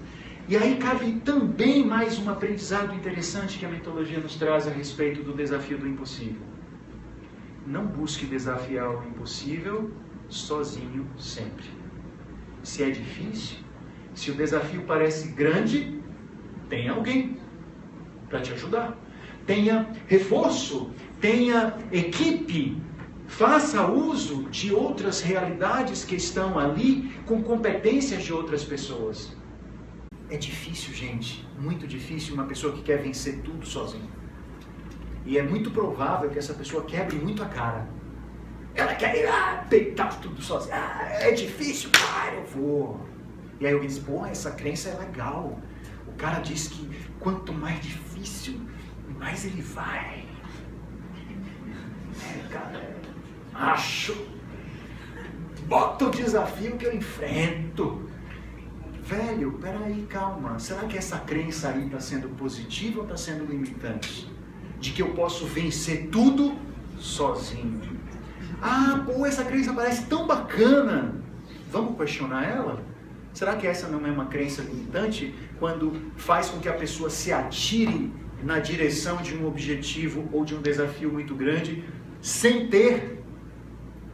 E aí cabe também mais um aprendizado interessante que a mitologia nos traz a respeito do desafio do impossível. Não busque desafiar o impossível sozinho sempre. Se é difícil, se o desafio parece grande, tenha alguém para te ajudar. Tenha reforço, tenha equipe. Faça uso de outras realidades que estão ali, com competências de outras pessoas. É difícil, gente, muito difícil uma pessoa que quer vencer tudo sozinha. E é muito provável que essa pessoa quebre muito a cara. Ela quer peitar tudo sozinha. É difícil, eu vou. E aí alguém diz, essa crença é legal. O cara diz que quanto mais difícil, mais ele vai. Cara, acho. Bota o desafio que eu enfrento. Velho, peraí, calma. Será que essa crença aí está sendo positiva ou está sendo limitante? De que eu posso vencer tudo sozinho. Essa crença parece tão bacana. Vamos questionar ela? Será que essa não é uma crença limitante quando faz com que a pessoa se atire na direção de um objetivo ou de um desafio muito grande, sem ter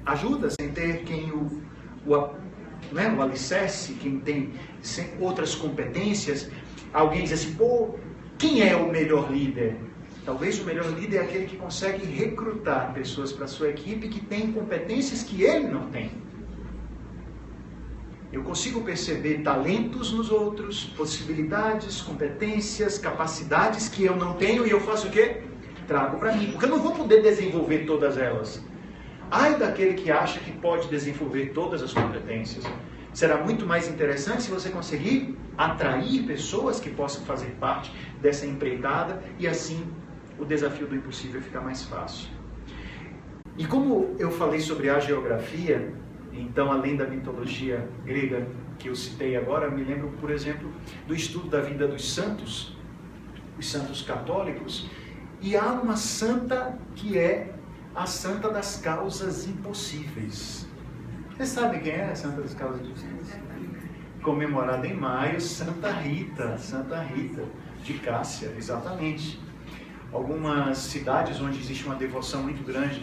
ajuda, sem ter quem o alicerce, quem tem outras competências? Alguém diz assim, quem é o melhor líder? Talvez o melhor líder é aquele que consegue recrutar pessoas para a sua equipe que tem competências que ele não tem. Eu consigo perceber talentos nos outros, possibilidades, competências, capacidades que eu não tenho e eu faço o quê? Trago para mim, porque eu não vou poder desenvolver todas elas. Ai daquele que acha que pode desenvolver todas as competências. Será muito mais interessante se você conseguir atrair pessoas que possam fazer parte dessa empreitada e assim o desafio do impossível fica mais fácil. E como eu falei sobre a geografia, então além da mitologia grega que eu citei agora, me lembro, por exemplo, do estudo da vida dos santos, os santos católicos, e há uma santa que é a santa das causas impossíveis. Você sabe quem é a santa das causas impossíveis? Comemorada em maio, Santa Rita de Cássia, exatamente. Algumas cidades onde existe uma devoção muito grande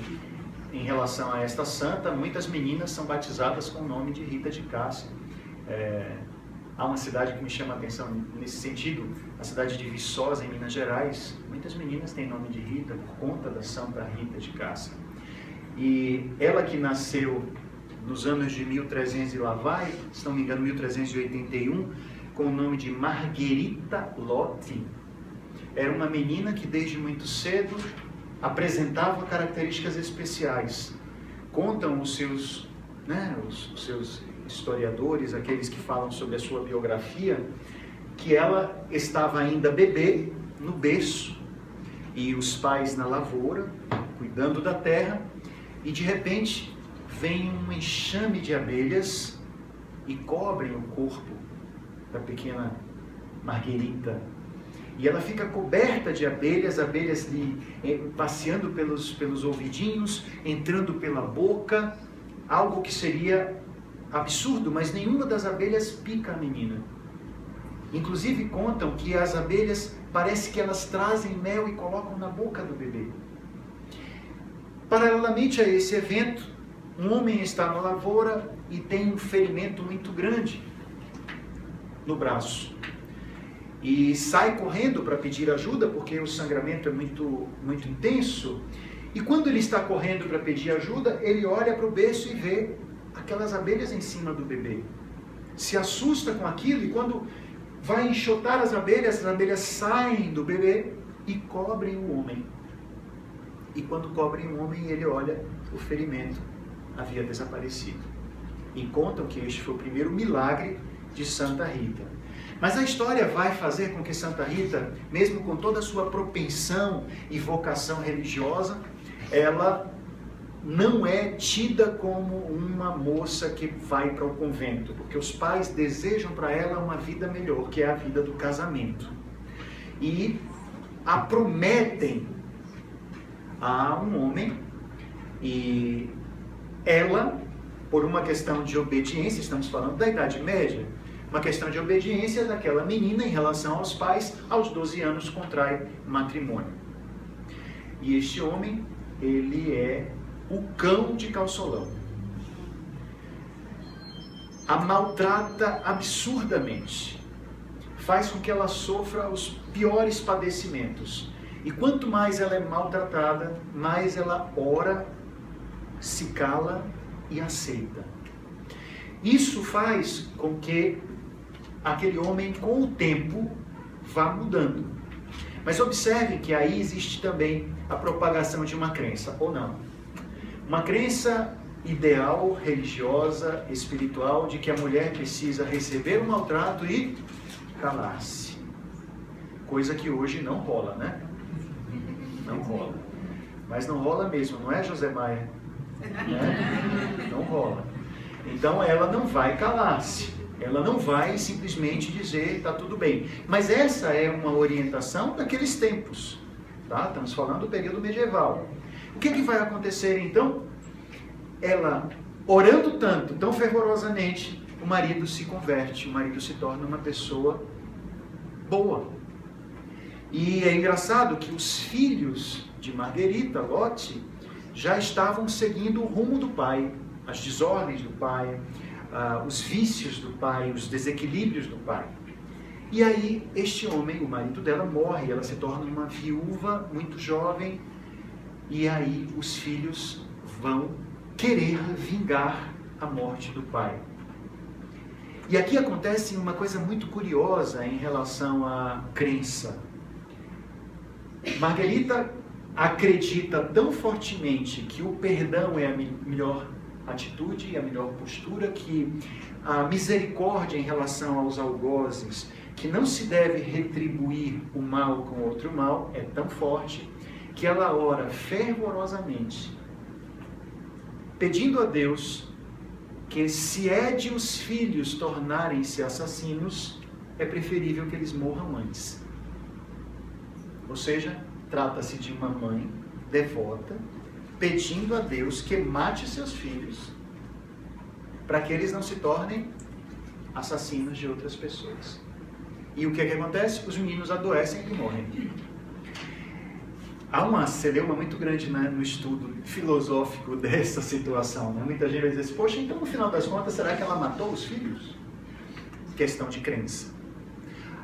em relação a esta santa, muitas meninas são batizadas com o nome de Rita de Cássia. Há uma cidade que me chama a atenção nesse sentido, a cidade de Viçosa, em Minas Gerais. Muitas meninas têm nome de Rita por conta da Santa Rita de Cássia. E ela que nasceu nos anos de 1300 e lá vai, se não me engano, 1381, com o nome de Margherita Lotti. Era uma menina que desde muito cedo apresentava características especiais. Contam os seus historiadores, aqueles que falam sobre a sua biografia, que ela estava ainda bebê no berço e os pais na lavoura, cuidando da terra, e de repente vem um enxame de abelhas e cobrem o corpo da pequena Margherita. E ela fica coberta de abelhas, passeando pelos ouvidinhos, entrando pela boca, algo que seria absurdo, mas nenhuma das abelhas pica a menina. Inclusive contam que as abelhas, parece que elas trazem mel e colocam na boca do bebê. Paralelamente a esse evento, um homem está na lavoura e tem um ferimento muito grande no braço. E sai correndo para pedir ajuda, porque o sangramento é muito, muito intenso. E quando ele está correndo para pedir ajuda, ele olha para o berço e vê aquelas abelhas em cima do bebê. Se assusta com aquilo e quando vai enxotar as abelhas saem do bebê e cobrem o homem. E quando cobrem o homem, ele olha, o ferimento havia desaparecido. E contam que este foi o primeiro milagre de Santa Rita. Mas a história vai fazer com que Santa Rita, mesmo com toda a sua propensão e vocação religiosa, ela não é tida como uma moça que vai para o convento, porque os pais desejam para ela uma vida melhor, que é a vida do casamento. E a prometem a um homem, e ela, por uma questão de obediência, estamos falando da Idade Média, uma questão de obediência daquela menina em relação aos pais, aos 12 anos contrai matrimônio. E este homem, ele é o cão de Calçolão. A maltrata absurdamente, faz com que ela sofra os piores padecimentos. E quanto mais ela é maltratada, mais ela ora, se cala e aceita. Isso faz com que aquele homem, com o tempo, vá mudando. Mas observe que aí existe também a propagação de uma crença, ou não. Uma crença ideal, religiosa, espiritual, de que a mulher precisa receber o maltrato e calar-se. Coisa que hoje não rola, né? Não rola. Mas não rola mesmo, não é, José Maia? Né? Não rola. Então ela não vai calar-se. Ela não vai simplesmente dizer, está tudo bem. Mas essa é uma orientação daqueles tempos. Tá? Estamos falando do período medieval. O que vai acontecer então? Ela, orando tanto, tão fervorosamente, o marido se converte, o marido se torna uma pessoa boa. E é engraçado que os filhos de Margherita, Lotti, já estavam seguindo o rumo do pai, as desordens do pai, os vícios do pai, os desequilíbrios do pai. E aí este homem, o marido dela, morre, ela se torna uma viúva muito jovem, e aí os filhos vão querer vingar a morte do pai. E aqui acontece uma coisa muito curiosa em relação à crença. Margherita acredita tão fortemente que o perdão é a melhor atitude e a melhor postura, que a misericórdia em relação aos algozes, que não se deve retribuir o mal com outro mal, é tão forte, que ela ora fervorosamente, pedindo a Deus que, se é de os filhos tornarem-se assassinos, é preferível que eles morram antes. Ou seja, trata-se de uma mãe devota, pedindo a Deus que mate seus filhos, para que eles não se tornem assassinos de outras pessoas. E o que acontece? Os meninos adoecem e morrem. Há uma celeuma muito grande, né, no estudo filosófico dessa situação. Né? Muita gente vai dizer assim, poxa, então no final das contas, será que ela matou os filhos? questão de crença.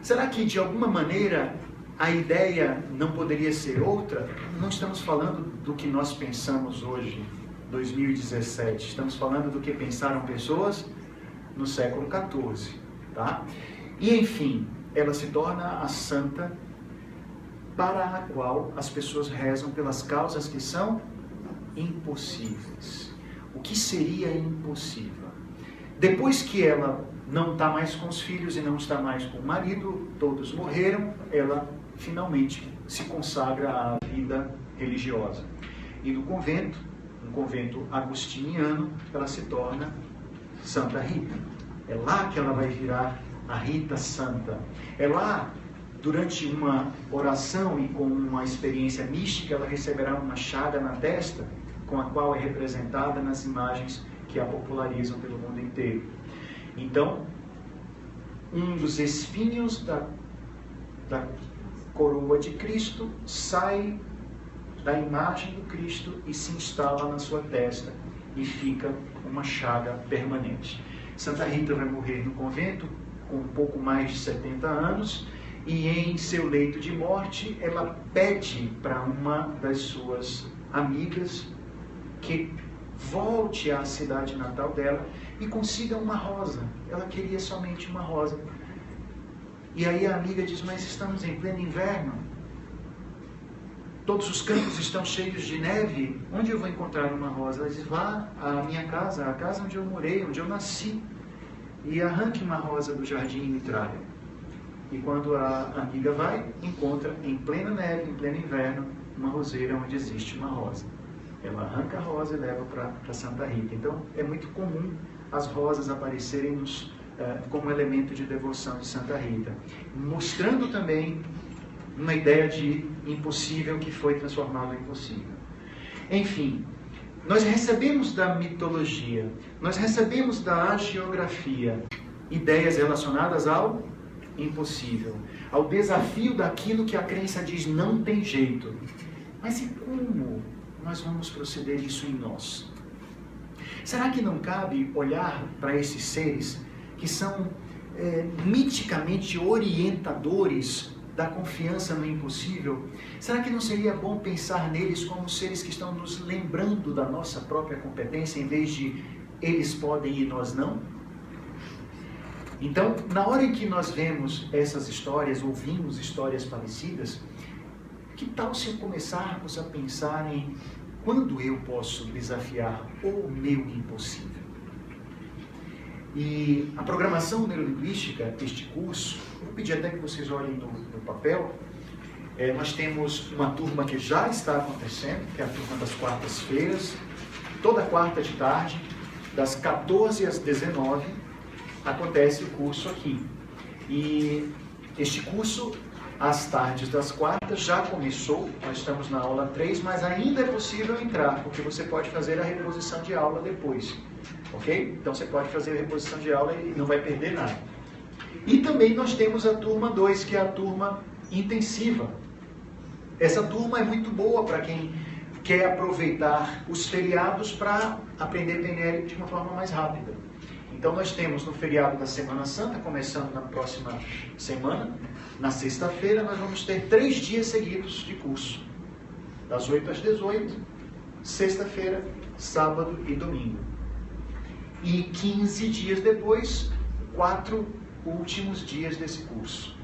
Será que de alguma maneira a ideia não poderia ser outra? Não estamos falando do que nós pensamos hoje, 2017. Estamos falando do que pensaram pessoas no século XIV, tá? E enfim, ela se torna a santa para a qual as pessoas rezam pelas causas que são impossíveis. O que seria impossível? Depois que ela não está mais com os filhos e não está mais com o marido, todos morreram, ela finalmente se consagra à vida religiosa. E no convento, um convento agostiniano, ela se torna Santa Rita. É lá que ela vai virar a Rita Santa. É lá, durante uma oração e com uma experiência mística, ela receberá uma chaga na testa, com a qual é representada nas imagens que a popularizam pelo mundo inteiro. Então, um dos espinhos da coroa de Cristo sai da imagem do Cristo e se instala na sua testa e fica uma chaga permanente. Santa Rita vai morrer no convento com um pouco mais de 70 anos e em seu leito de morte ela pede para uma das suas amigas que volte à cidade natal dela e consiga uma rosa. Ela queria somente uma rosa. E aí a amiga diz, mas estamos em pleno inverno, todos os campos estão cheios de neve, onde eu vou encontrar uma rosa? Ela diz, vá à minha casa, a casa onde eu morei, onde eu nasci, e arranque uma rosa do jardim e me traga. E quando a amiga vai, encontra em plena neve, em pleno inverno, uma roseira onde existe uma rosa. Ela arranca a rosa e leva para Santa Rita. Então, é muito comum as rosas aparecerem como elemento de devoção de Santa Rita, mostrando também uma ideia de impossível que foi transformado em possível. Enfim, nós recebemos da mitologia, nós recebemos da hagiografia ideias relacionadas ao impossível, ao desafio daquilo que a crença diz não tem jeito. Mas e como nós vamos proceder isso em nós? Será que não cabe olhar para esses seres que são miticamente orientadores da confiança no impossível? Será que não seria bom pensar neles como seres que estão nos lembrando da nossa própria competência, em vez de eles podem e nós não? Então, na hora em que nós vemos essas histórias, ouvimos histórias parecidas, que tal se começarmos a pensar em quando eu posso desafiar o meu impossível? E a programação neurolinguística, este curso, eu vou pedir até que vocês olhem no papel. Nós temos uma turma que já está acontecendo, que é a turma das quartas-feiras, toda quarta de tarde, das 14 às 19, acontece o curso aqui. E este curso, às tardes das quartas, já começou, nós estamos na aula 3, mas ainda é possível entrar, porque você pode fazer a reposição de aula depois. Ok? Então você pode fazer a reposição de aula e não vai perder nada. E também nós temos a turma 2, que é a turma intensiva. Essa turma é muito boa para quem quer aproveitar os feriados para aprender PNL de uma forma mais rápida. Então nós temos no feriado da Semana Santa, começando na próxima semana, na sexta-feira, nós vamos ter 3 dias seguidos de curso. Das 8 às 18, sexta-feira, sábado e domingo. E 15 dias depois, 4 últimos dias desse curso,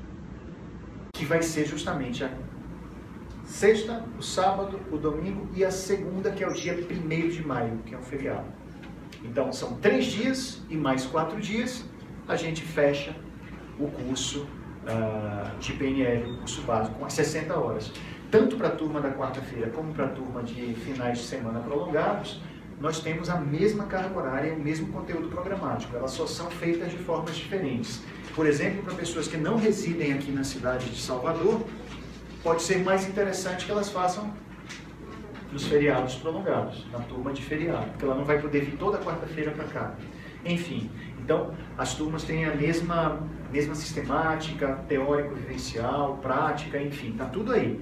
que vai ser justamente a sexta, o sábado, o domingo e a segunda, que é o dia 1º de maio, que é um feriado. Então, são 3 dias e mais 4 dias, a gente fecha o curso de PNL, o curso básico, com as 60 horas. Tanto para a turma da quarta-feira, como para a turma de finais de semana prolongados, nós temos a mesma carga horária e o mesmo conteúdo programático. Elas só são feitas de formas diferentes. Por exemplo, para pessoas que não residem aqui na cidade de Salvador, pode ser mais interessante que elas façam nos feriados prolongados, na turma de feriado, porque ela não vai poder vir toda quarta-feira para cá. Enfim, então as turmas têm a mesma sistemática, teórico-vivencial, prática, enfim, está tudo aí.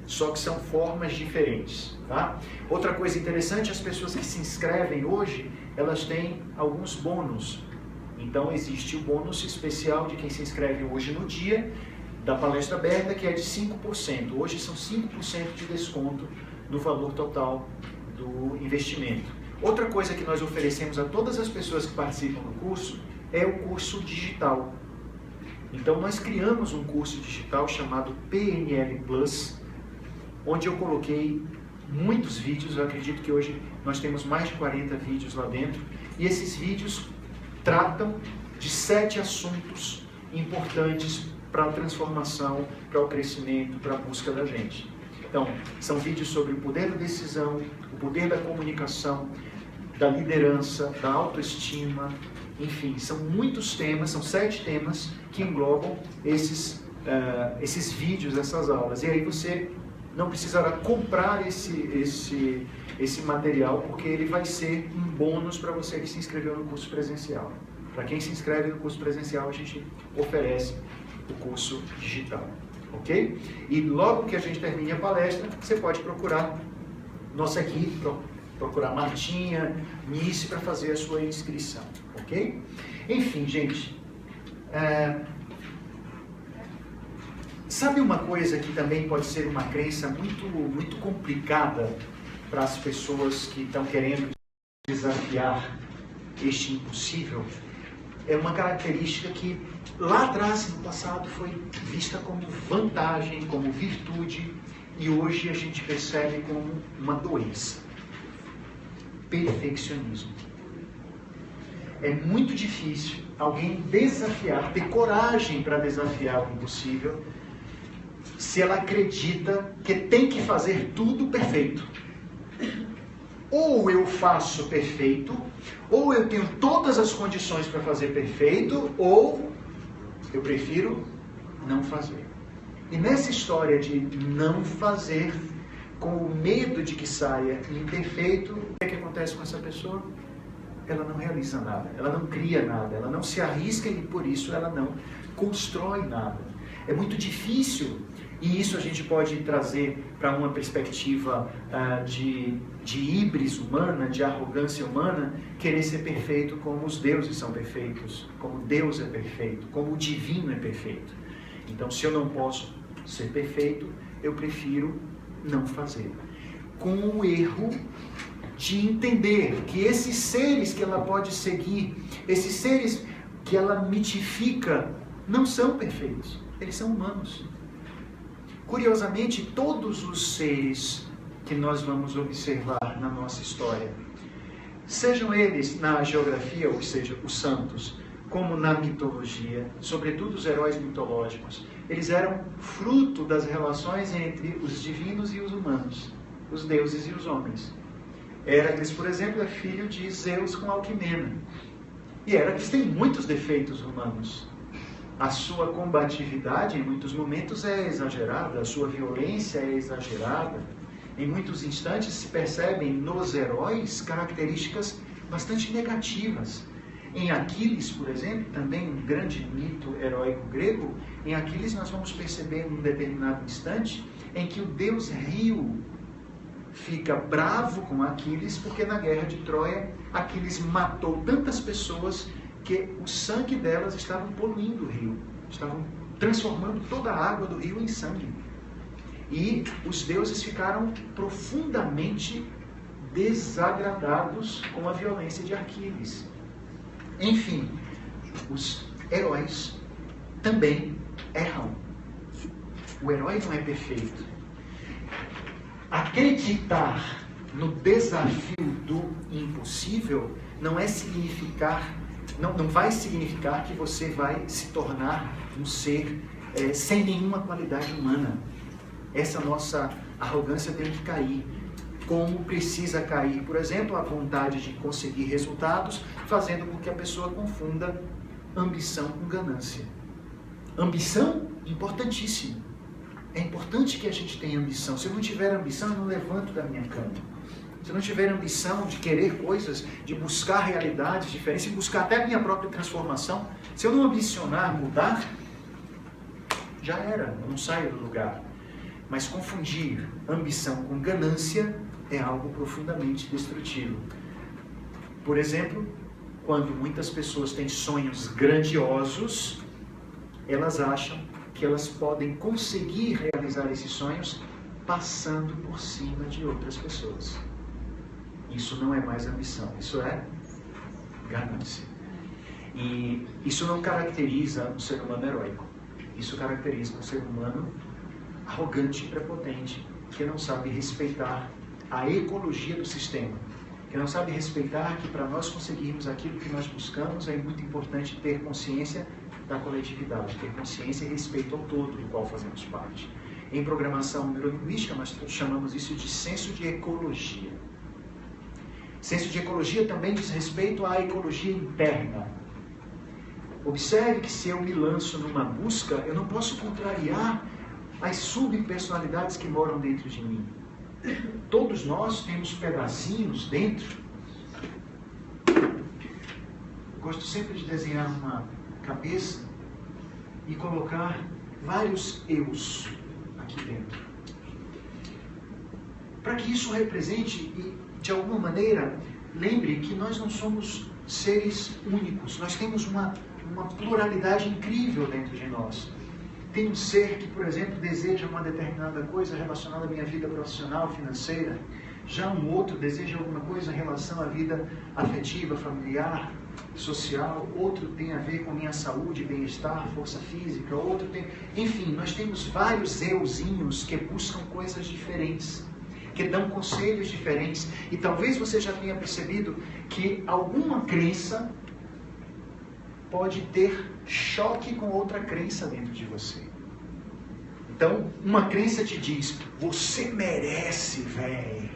Só que são formas diferentes, tá? Outra coisa interessante, as pessoas que se inscrevem hoje, elas têm alguns bônus. Então existe o bônus especial de quem se inscreve hoje no dia da palestra aberta, que é de 5%. Hoje são 5% de desconto no valor total do investimento. Outra coisa que nós oferecemos a todas as pessoas que participam do curso é o curso digital. Então nós criamos um curso digital chamado PNL Plus, onde eu coloquei muitos vídeos. Eu acredito que hoje nós temos mais de 40 vídeos lá dentro, e esses vídeos tratam de 7 assuntos importantes para a transformação, para o crescimento, para a busca da gente. Então, são vídeos sobre o poder da decisão, o poder da comunicação, da liderança, da autoestima, enfim, são muitos temas, são 7 temas que englobam esses vídeos, essas aulas. E aí você não precisará comprar esse material, porque ele vai ser um bônus para você que se inscreveu no curso presencial. Para quem se inscreve no curso presencial, a gente oferece o curso digital, ok? E logo que a gente termine a palestra, você pode procurar nossa equipe, procurar Martinha, Nice, para fazer a sua inscrição, ok? Enfim, gente, sabe uma coisa que também pode ser uma crença muito complicada para as pessoas que estão querendo desafiar este impossível? É uma característica que lá atrás, no passado, foi vista como vantagem, como virtude, e hoje a gente percebe como uma doença: perfeccionismo. É muito difícil alguém desafiar, ter coragem para desafiar o impossível, se ela acredita que tem que fazer tudo perfeito. Ou eu faço perfeito, ou eu tenho todas as condições para fazer perfeito, ou eu prefiro não fazer. E nessa história de não fazer, com o medo de que saia imperfeito, o que acontece com essa pessoa? Ela não realiza nada, ela não cria nada, ela não se arrisca, e por isso ela não constrói nada. É muito difícil. E isso a gente pode trazer para uma perspectiva de híbris humana, de arrogância humana, querer ser perfeito como os deuses são perfeitos, como Deus é perfeito, como o divino é perfeito. Então, se eu não posso ser perfeito, eu prefiro não fazer. Com o erro de entender que esses seres que ela pode seguir, esses seres que ela mitifica, não são perfeitos, eles são humanos. Curiosamente, todos os seres que nós vamos observar na nossa história, sejam eles na geografia, ou seja, os santos, como na mitologia, sobretudo os heróis mitológicos, eles eram fruto das relações entre os divinos e os humanos, os deuses e os homens. Héracles, por exemplo, é filho de Zeus com Alquimena. E Héracles tem muitos defeitos humanos. A sua combatividade, em muitos momentos, é exagerada, a sua violência é exagerada. Em muitos instantes se percebem nos heróis características bastante negativas. Em Aquiles, por exemplo, também um grande mito heróico grego, em Aquiles nós vamos perceber num determinado instante em que o deus Rio fica bravo com Aquiles, porque na guerra de Troia, Aquiles matou tantas pessoas que o sangue delas estavam poluindo o rio, estavam transformando toda a água do rio em sangue. E os deuses ficaram profundamente desagradados com a violência de Aquiles. Enfim, os heróis também erram. O herói não é perfeito. Acreditar no desafio do impossível não vai significar que você vai se tornar um ser sem nenhuma qualidade humana. Essa nossa arrogância tem que cair. Como precisa cair, por exemplo, a vontade de conseguir resultados, fazendo com que a pessoa confunda ambição com ganância. Ambição, importantíssimo. É importante que a gente tenha ambição. Se eu não tiver ambição, eu não levanto da minha cama. Se eu não tiver ambição de querer coisas, de buscar realidades diferentes, de buscar até a minha própria transformação, se eu não ambicionar mudar, já era, eu não saio do lugar. Mas confundir ambição com ganância é algo profundamente destrutivo. Por exemplo, quando muitas pessoas têm sonhos grandiosos, elas acham que elas podem conseguir realizar esses sonhos passando por cima de outras pessoas. Isso não é mais ambição, isso é ganância. E isso não caracteriza um ser humano heróico. Isso caracteriza um ser humano arrogante e prepotente, que não sabe respeitar a ecologia do sistema, que não sabe respeitar que para nós conseguirmos aquilo que nós buscamos é muito importante ter consciência da coletividade, ter consciência e respeito ao todo do qual fazemos parte. Em programação neurolinguística, nós chamamos isso de senso de ecologia. Senso de ecologia também diz respeito à ecologia interna. Observe que se eu me lanço numa busca, eu não posso contrariar as subpersonalidades que moram dentro de mim. Todos nós temos pedacinhos dentro. Gosto sempre de desenhar uma cabeça e colocar vários eus aqui dentro. Para que isso represente e, de alguma maneira, lembre que nós não somos seres únicos. Nós temos uma pluralidade incrível dentro de nós. Tem um ser que, por exemplo, deseja uma determinada coisa relacionada à minha vida profissional, financeira. Já um outro deseja alguma coisa em relação à vida afetiva, familiar, social. Outro tem a ver com minha saúde, bem-estar, força física. Outro tem... Enfim, nós temos vários euzinhos que buscam coisas diferentes, que dão conselhos diferentes. E talvez você já tenha percebido que alguma crença pode ter choque com outra crença dentro de você. Então, uma crença te diz, você merece, velho.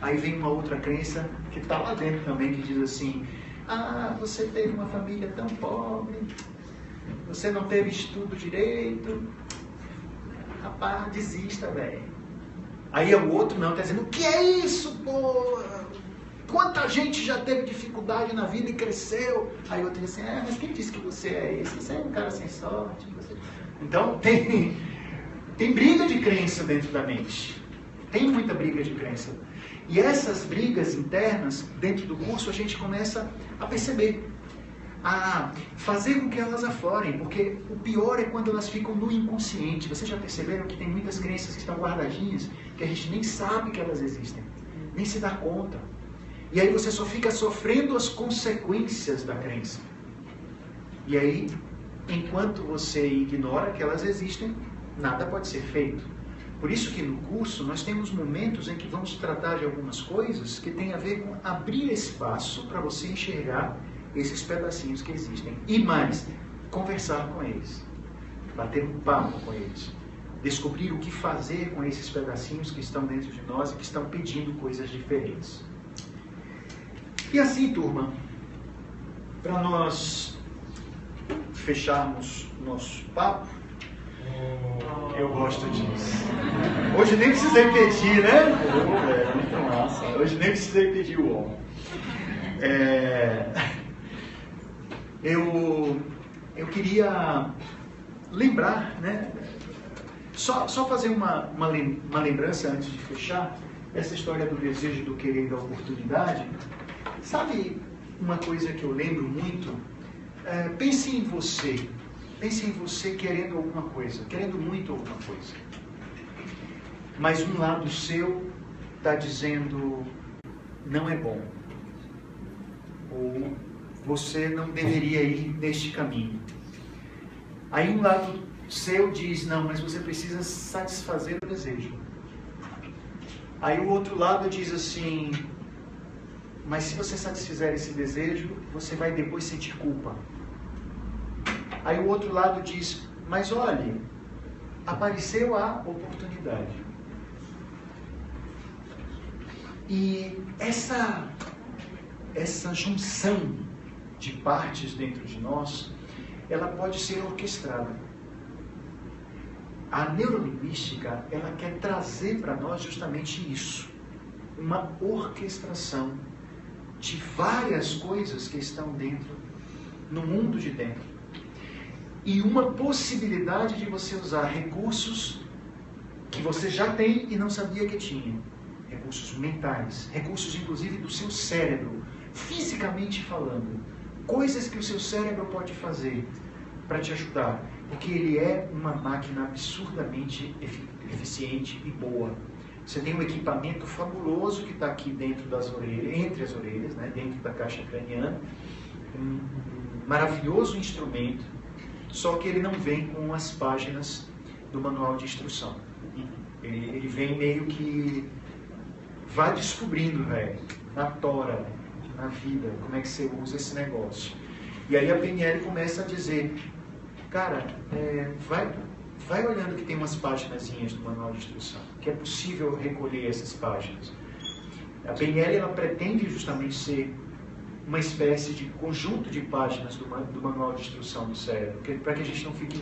Aí vem uma outra crença que está lá dentro também, que diz assim, você teve uma família tão pobre, você não teve estudo direito, rapaz, desista, velho. Aí o outro não, está dizendo, o que é isso, pô? Quanta gente já teve dificuldade na vida e cresceu? Aí outro diz assim, mas quem disse que você é esse? Você é um cara sem sorte. Você... Então, tem briga de crença dentro da mente. Tem muita briga de crença. E essas brigas internas, dentro do curso, a gente começa a perceber. A fazer com que elas aflorem. Porque o pior é quando elas ficam no inconsciente. Vocês já perceberam que tem muitas crenças que estão guardadinhas, que a gente nem sabe que elas existem. Nem se dá conta. E aí você só fica sofrendo as consequências da crença. E aí, enquanto você ignora que elas existem, nada pode ser feito. Por isso que no curso nós temos momentos em que vamos tratar de algumas coisas que têm a ver com abrir espaço para você enxergar esses pedacinhos que existem. E mais, conversar com eles. Bater um papo com eles. Descobrir o que fazer com esses pedacinhos que estão dentro de nós e que estão pedindo coisas diferentes. E assim, turma, para nós fecharmos nosso papo, eu gosto disso. Hoje nem precisei pedir, né? Muito massa. Hoje nem precisei pedir o homem. Eu queria lembrar, né? Só fazer uma lembrança antes de fechar, essa história do desejo, do querer e da oportunidade. Sabe uma coisa que eu lembro muito? Pense em você. Pense em você querendo alguma coisa, querendo muito alguma coisa. Mas um lado seu está dizendo, não é bom. Ou você não deveria ir neste caminho. Aí um lado seu diz, não, mas você precisa satisfazer o desejo. Aí o outro lado diz assim, mas se você satisfizer esse desejo, você vai depois sentir culpa. Aí o outro lado diz, mas olhe, apareceu a oportunidade. E essa junção de partes dentro de nós, ela pode ser orquestrada. A neurolinguística, ela quer trazer para nós justamente isso. Uma orquestração de várias coisas que estão dentro, no mundo de dentro. E uma possibilidade de você usar recursos que você já tem e não sabia que tinha. recursos mentais, recursos inclusive do seu cérebro, fisicamente falando, coisas que o seu cérebro pode fazer para te ajudar, porque ele é uma máquina absurdamente eficiente e boa. Você tem um equipamento fabuloso que está aqui dentro das orelhas, entre as orelhas, né, dentro da caixa craniana, um maravilhoso instrumento, só que ele não vem com as páginas do manual de instrução. Ele vem meio que vai descobrindo, velho, na tora, na vida, como é que você usa esse negócio. E aí a PNL começa a dizer, cara, vai olhando que tem umas paginazinhas do manual de instrução, que é possível recolher essas páginas. A PNL, ela pretende justamente ser uma espécie de conjunto de páginas do manual de instrução do cérebro, para que a gente não fique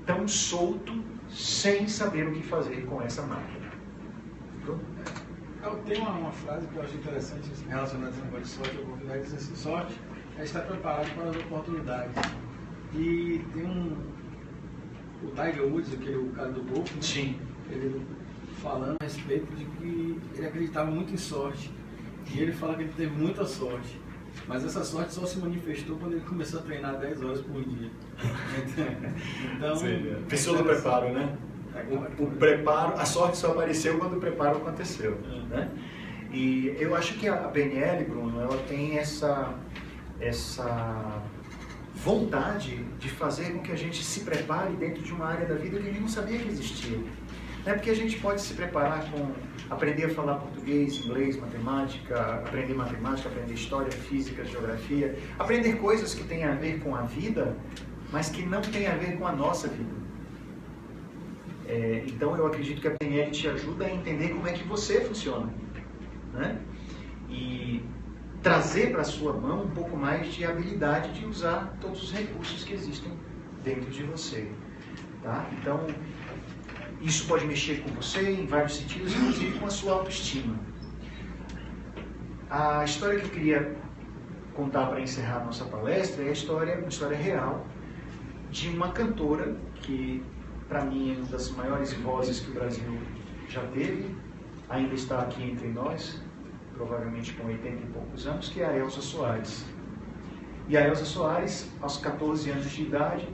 tão solto, sem saber o que fazer com essa máquina. Tem uma frase que eu acho interessante relacionada a esse negócio de sorte e oportunidade, diz assim, sorte é estar preparado para as oportunidades. E tem o Tiger Woods, o cara do golfe, né? Sim. Ele falando a respeito de que ele acreditava muito em sorte. E ele fala que ele teve muita sorte. Mas essa sorte só se manifestou quando ele começou a treinar 10 horas por dia. Então, pessoa do preparo, né? O preparo, a sorte só apareceu quando o preparo aconteceu, né? E eu acho que a PNL, Bruno, ela tem essa vontade de fazer com que a gente se prepare dentro de uma área da vida que a gente não sabia que existia. Não é porque a gente pode se preparar com aprender a falar português, inglês, matemática, aprender história, física, geografia, aprender coisas que têm a ver com a vida, mas que não têm a ver com a nossa vida. Então eu acredito que a PNL te ajuda a entender como é que você funciona, né? E trazer para a sua mão um pouco mais de habilidade de usar todos os recursos que existem dentro de você, tá? Então, isso pode mexer com você em vários sentidos, inclusive com a sua autoestima. A história que eu queria contar para encerrar a nossa palestra é uma história real de uma cantora que, para mim, é uma das maiores vozes que o Brasil já teve, ainda está aqui entre nós, provavelmente com 80 e poucos anos, que é a Elza Soares. E a Elza Soares, aos 14 anos de idade,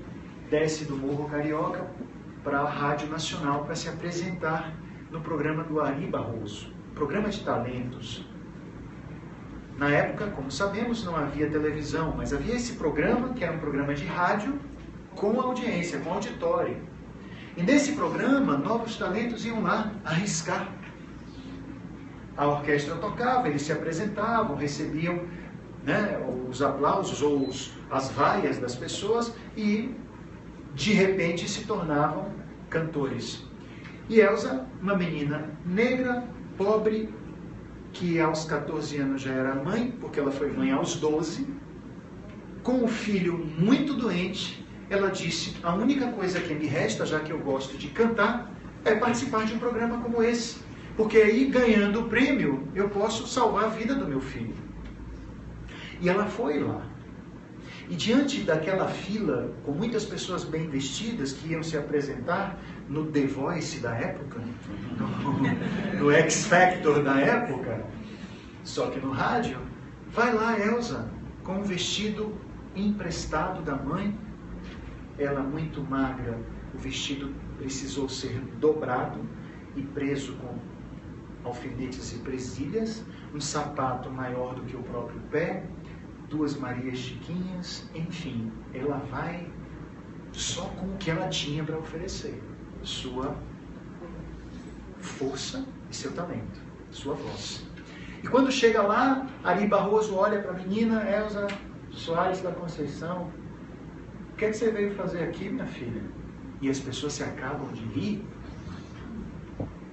desce do Morro Carioca para a Rádio Nacional para se apresentar no programa do Ari Barroso, programa de talentos. Na época, como sabemos, não havia televisão, mas havia esse programa, que era um programa de rádio, com audiência, com auditório. E nesse programa, novos talentos iam lá arriscar. A orquestra tocava, eles se apresentavam, recebiam, né, os aplausos ou as vaias das pessoas e, de repente, se tornavam cantores. E Elza, uma menina negra, pobre, que aos 14 anos já era mãe, porque ela foi mãe aos 12, com o filho muito doente, ela disse, a única coisa que me resta, já que eu gosto de cantar, é participar de um programa como esse. Porque aí, ganhando o prêmio, eu posso salvar a vida do meu filho. E ela foi lá. E diante daquela fila, com muitas pessoas bem vestidas, que iam se apresentar no The Voice da época, no X Factor da época, só que no rádio, vai lá Elza, com um vestido emprestado da mãe, ela muito magra, o vestido precisou ser dobrado e preso com alfinetes e presilhas, um sapato maior do que o próprio pé, 2 Marias Chiquinhas, enfim, ela vai só com o que ela tinha para oferecer, sua força e seu talento, sua voz. E quando chega lá, Ari Barroso olha para a menina, Elza Soares da Conceição, o que é que você veio fazer aqui, minha filha? E as pessoas se acabam de rir,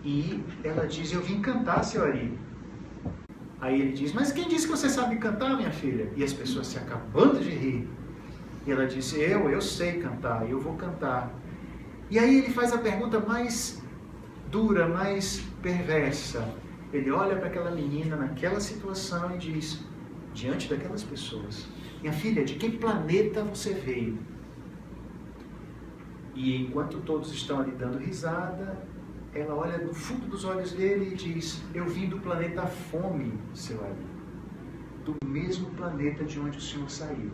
e ela diz, eu vim cantar, seu Ari. Aí ele diz, mas quem disse que você sabe cantar, minha filha? E as pessoas se acabando de rir. E ela disse, eu sei cantar, eu vou cantar. E aí ele faz a pergunta mais dura, mais perversa. Ele olha para aquela menina naquela situação e diz, diante daquelas pessoas, minha filha, de que planeta você veio? E enquanto todos estão ali dando risada, ela olha no fundo dos olhos dele e diz: eu vim do planeta Fome, seu Ali, do mesmo planeta de onde o senhor saiu.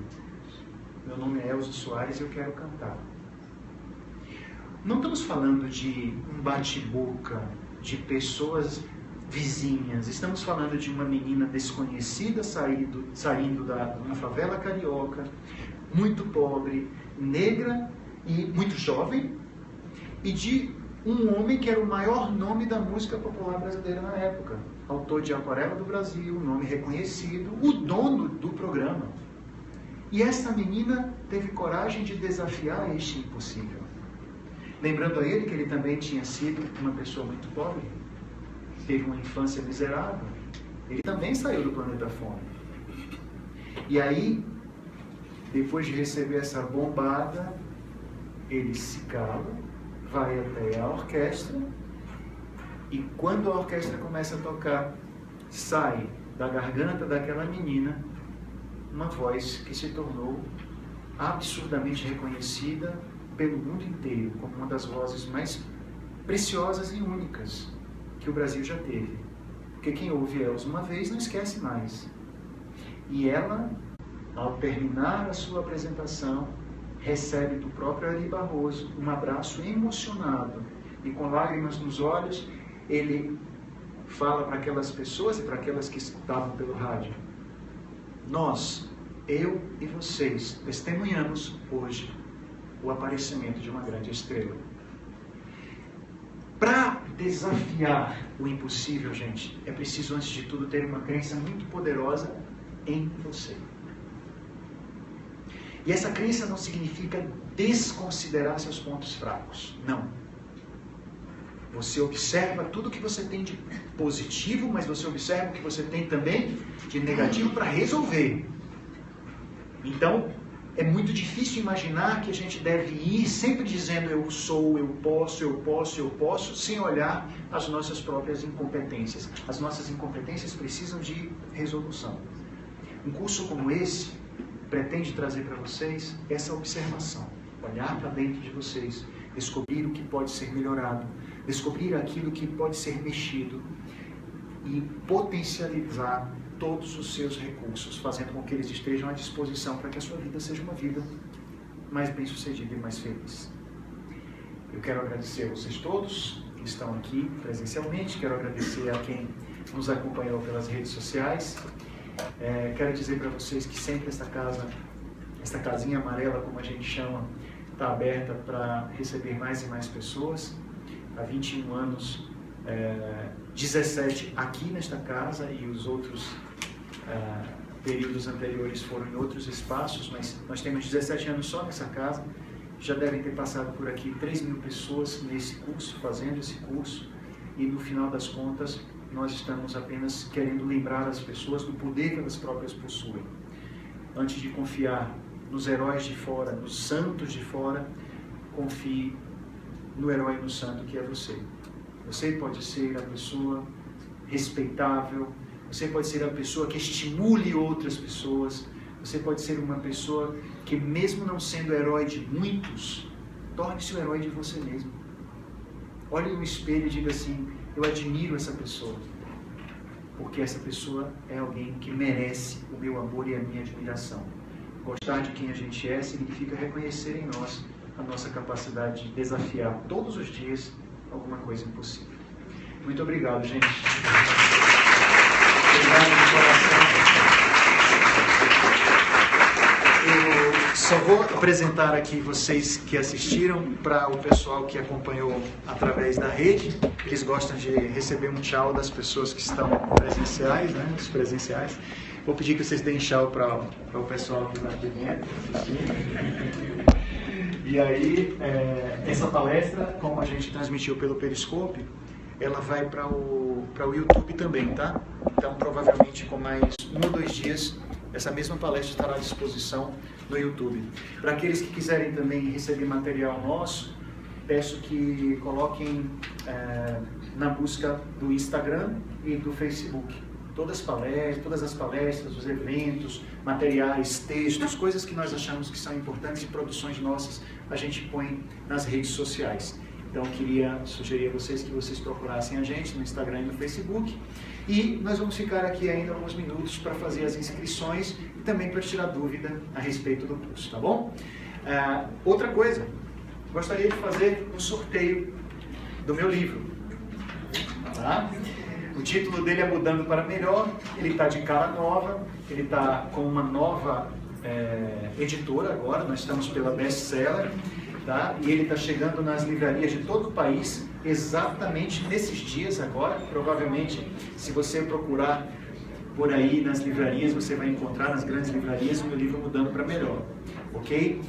Meu nome é Elza Soares e eu quero cantar. Não estamos falando de um bate-boca, de pessoas vizinhas. Estamos falando de uma menina desconhecida saindo de uma favela carioca, muito pobre, negra e muito jovem, e de um homem que era o maior nome da música popular brasileira na época. Autor de Aquarela do Brasil, nome reconhecido, o dono do programa. E essa menina teve coragem de desafiar este impossível. Lembrando a ele que ele também tinha sido uma pessoa muito pobre, teve uma infância miserável. Ele também saiu do planeta Fome. E aí, depois de receber essa bombada, ele se cala, vai até a orquestra, e quando a orquestra começa a tocar, sai da garganta daquela menina uma voz que se tornou absurdamente reconhecida pelo mundo inteiro como uma das vozes mais preciosas e únicas que o Brasil já teve. Porque quem ouve Elza uma vez não esquece mais. E ela, ao terminar a sua apresentação, recebe do próprio Ari Barroso um abraço emocionado e com lágrimas nos olhos. Ele fala para aquelas pessoas e para aquelas que estavam pelo rádio: nós, eu e vocês, testemunhamos hoje o aparecimento de uma grande estrela. Para desafiar o impossível, gente, é preciso, antes de tudo, ter uma crença muito poderosa em você. E essa crença não significa desconsiderar seus pontos fracos. Não. Você observa tudo que você tem de positivo, mas você observa o que você tem também de negativo para resolver. Então, é muito difícil imaginar que a gente deve ir sempre dizendo eu sou, eu posso, sem olhar as nossas próprias incompetências. As nossas incompetências precisam de resolução. Um curso como esse pretende trazer para vocês essa observação. Olhar para dentro de vocês, descobrir o que pode ser melhorado, descobrir aquilo que pode ser mexido e potencializar todos os seus recursos, fazendo com que eles estejam à disposição para que a sua vida seja uma vida mais bem-sucedida e mais feliz. Eu quero agradecer a vocês todos que estão aqui presencialmente, quero agradecer a quem nos acompanhou pelas redes sociais. Quero dizer para vocês que sempre esta casinha amarela, como a gente chama, está aberta para receber mais e mais pessoas. Há 21 anos, 17 aqui nesta casa, e os outros períodos anteriores foram em outros espaços, mas nós temos 17 anos só nessa casa. Já devem ter passado por aqui 3.000 pessoas nesse curso, fazendo esse curso, e no final das contas nós estamos apenas querendo lembrar as pessoas do poder que elas próprias possuem. Antes de confiar nos heróis de fora, nos santos de fora, confie no herói e no santo que é você. Você pode ser a pessoa respeitável, você pode ser a pessoa que estimule outras pessoas, você pode ser uma pessoa que, mesmo não sendo herói de muitos, torne-se o herói de você mesmo. Olhe no espelho e diga assim: eu admiro essa pessoa, porque essa pessoa é alguém que merece o meu amor e a minha admiração. Gostar de quem a gente é significa reconhecer em nós a nossa capacidade de desafiar todos os dias alguma coisa impossível. Muito obrigado, gente. Obrigado de coração. Eu só vou apresentar aqui vocês que assistiram para o pessoal que acompanhou através da rede. Eles gostam de receber um tchau das pessoas que estão presenciais, né? Os presenciais. Vou pedir que vocês deem tchau para o pessoal que está aqui dentro assistindo. E aí, essa palestra, como a gente transmitiu pelo Periscope, ela vai para o YouTube também, tá? Então, provavelmente, com mais 1 ou 2 dias, essa mesma palestra estará à disposição no YouTube. Para aqueles que quiserem também receber material nosso, peço que coloquem na busca do Instagram e do Facebook. Todas as palestras, os eventos, materiais, textos, coisas que nós achamos que são importantes e produções nossas, a gente põe nas redes sociais. Então, eu queria sugerir a vocês que vocês procurassem a gente no Instagram e no Facebook. E nós vamos ficar aqui ainda alguns minutos para fazer as inscrições e também para tirar dúvida a respeito do curso, tá bom? Outra coisa, gostaria de fazer um sorteio do meu livro. Tá? O título dele é Mudando para Melhor, ele está de cara nova, ele está com uma nova editora agora, nós estamos pela Bestseller, tá? E ele está chegando nas livrarias de todo o país, exatamente nesses dias agora. Provavelmente, se você procurar por aí nas livrarias, você vai encontrar nas grandes livrarias o meu livro Mudando para Melhor, ok?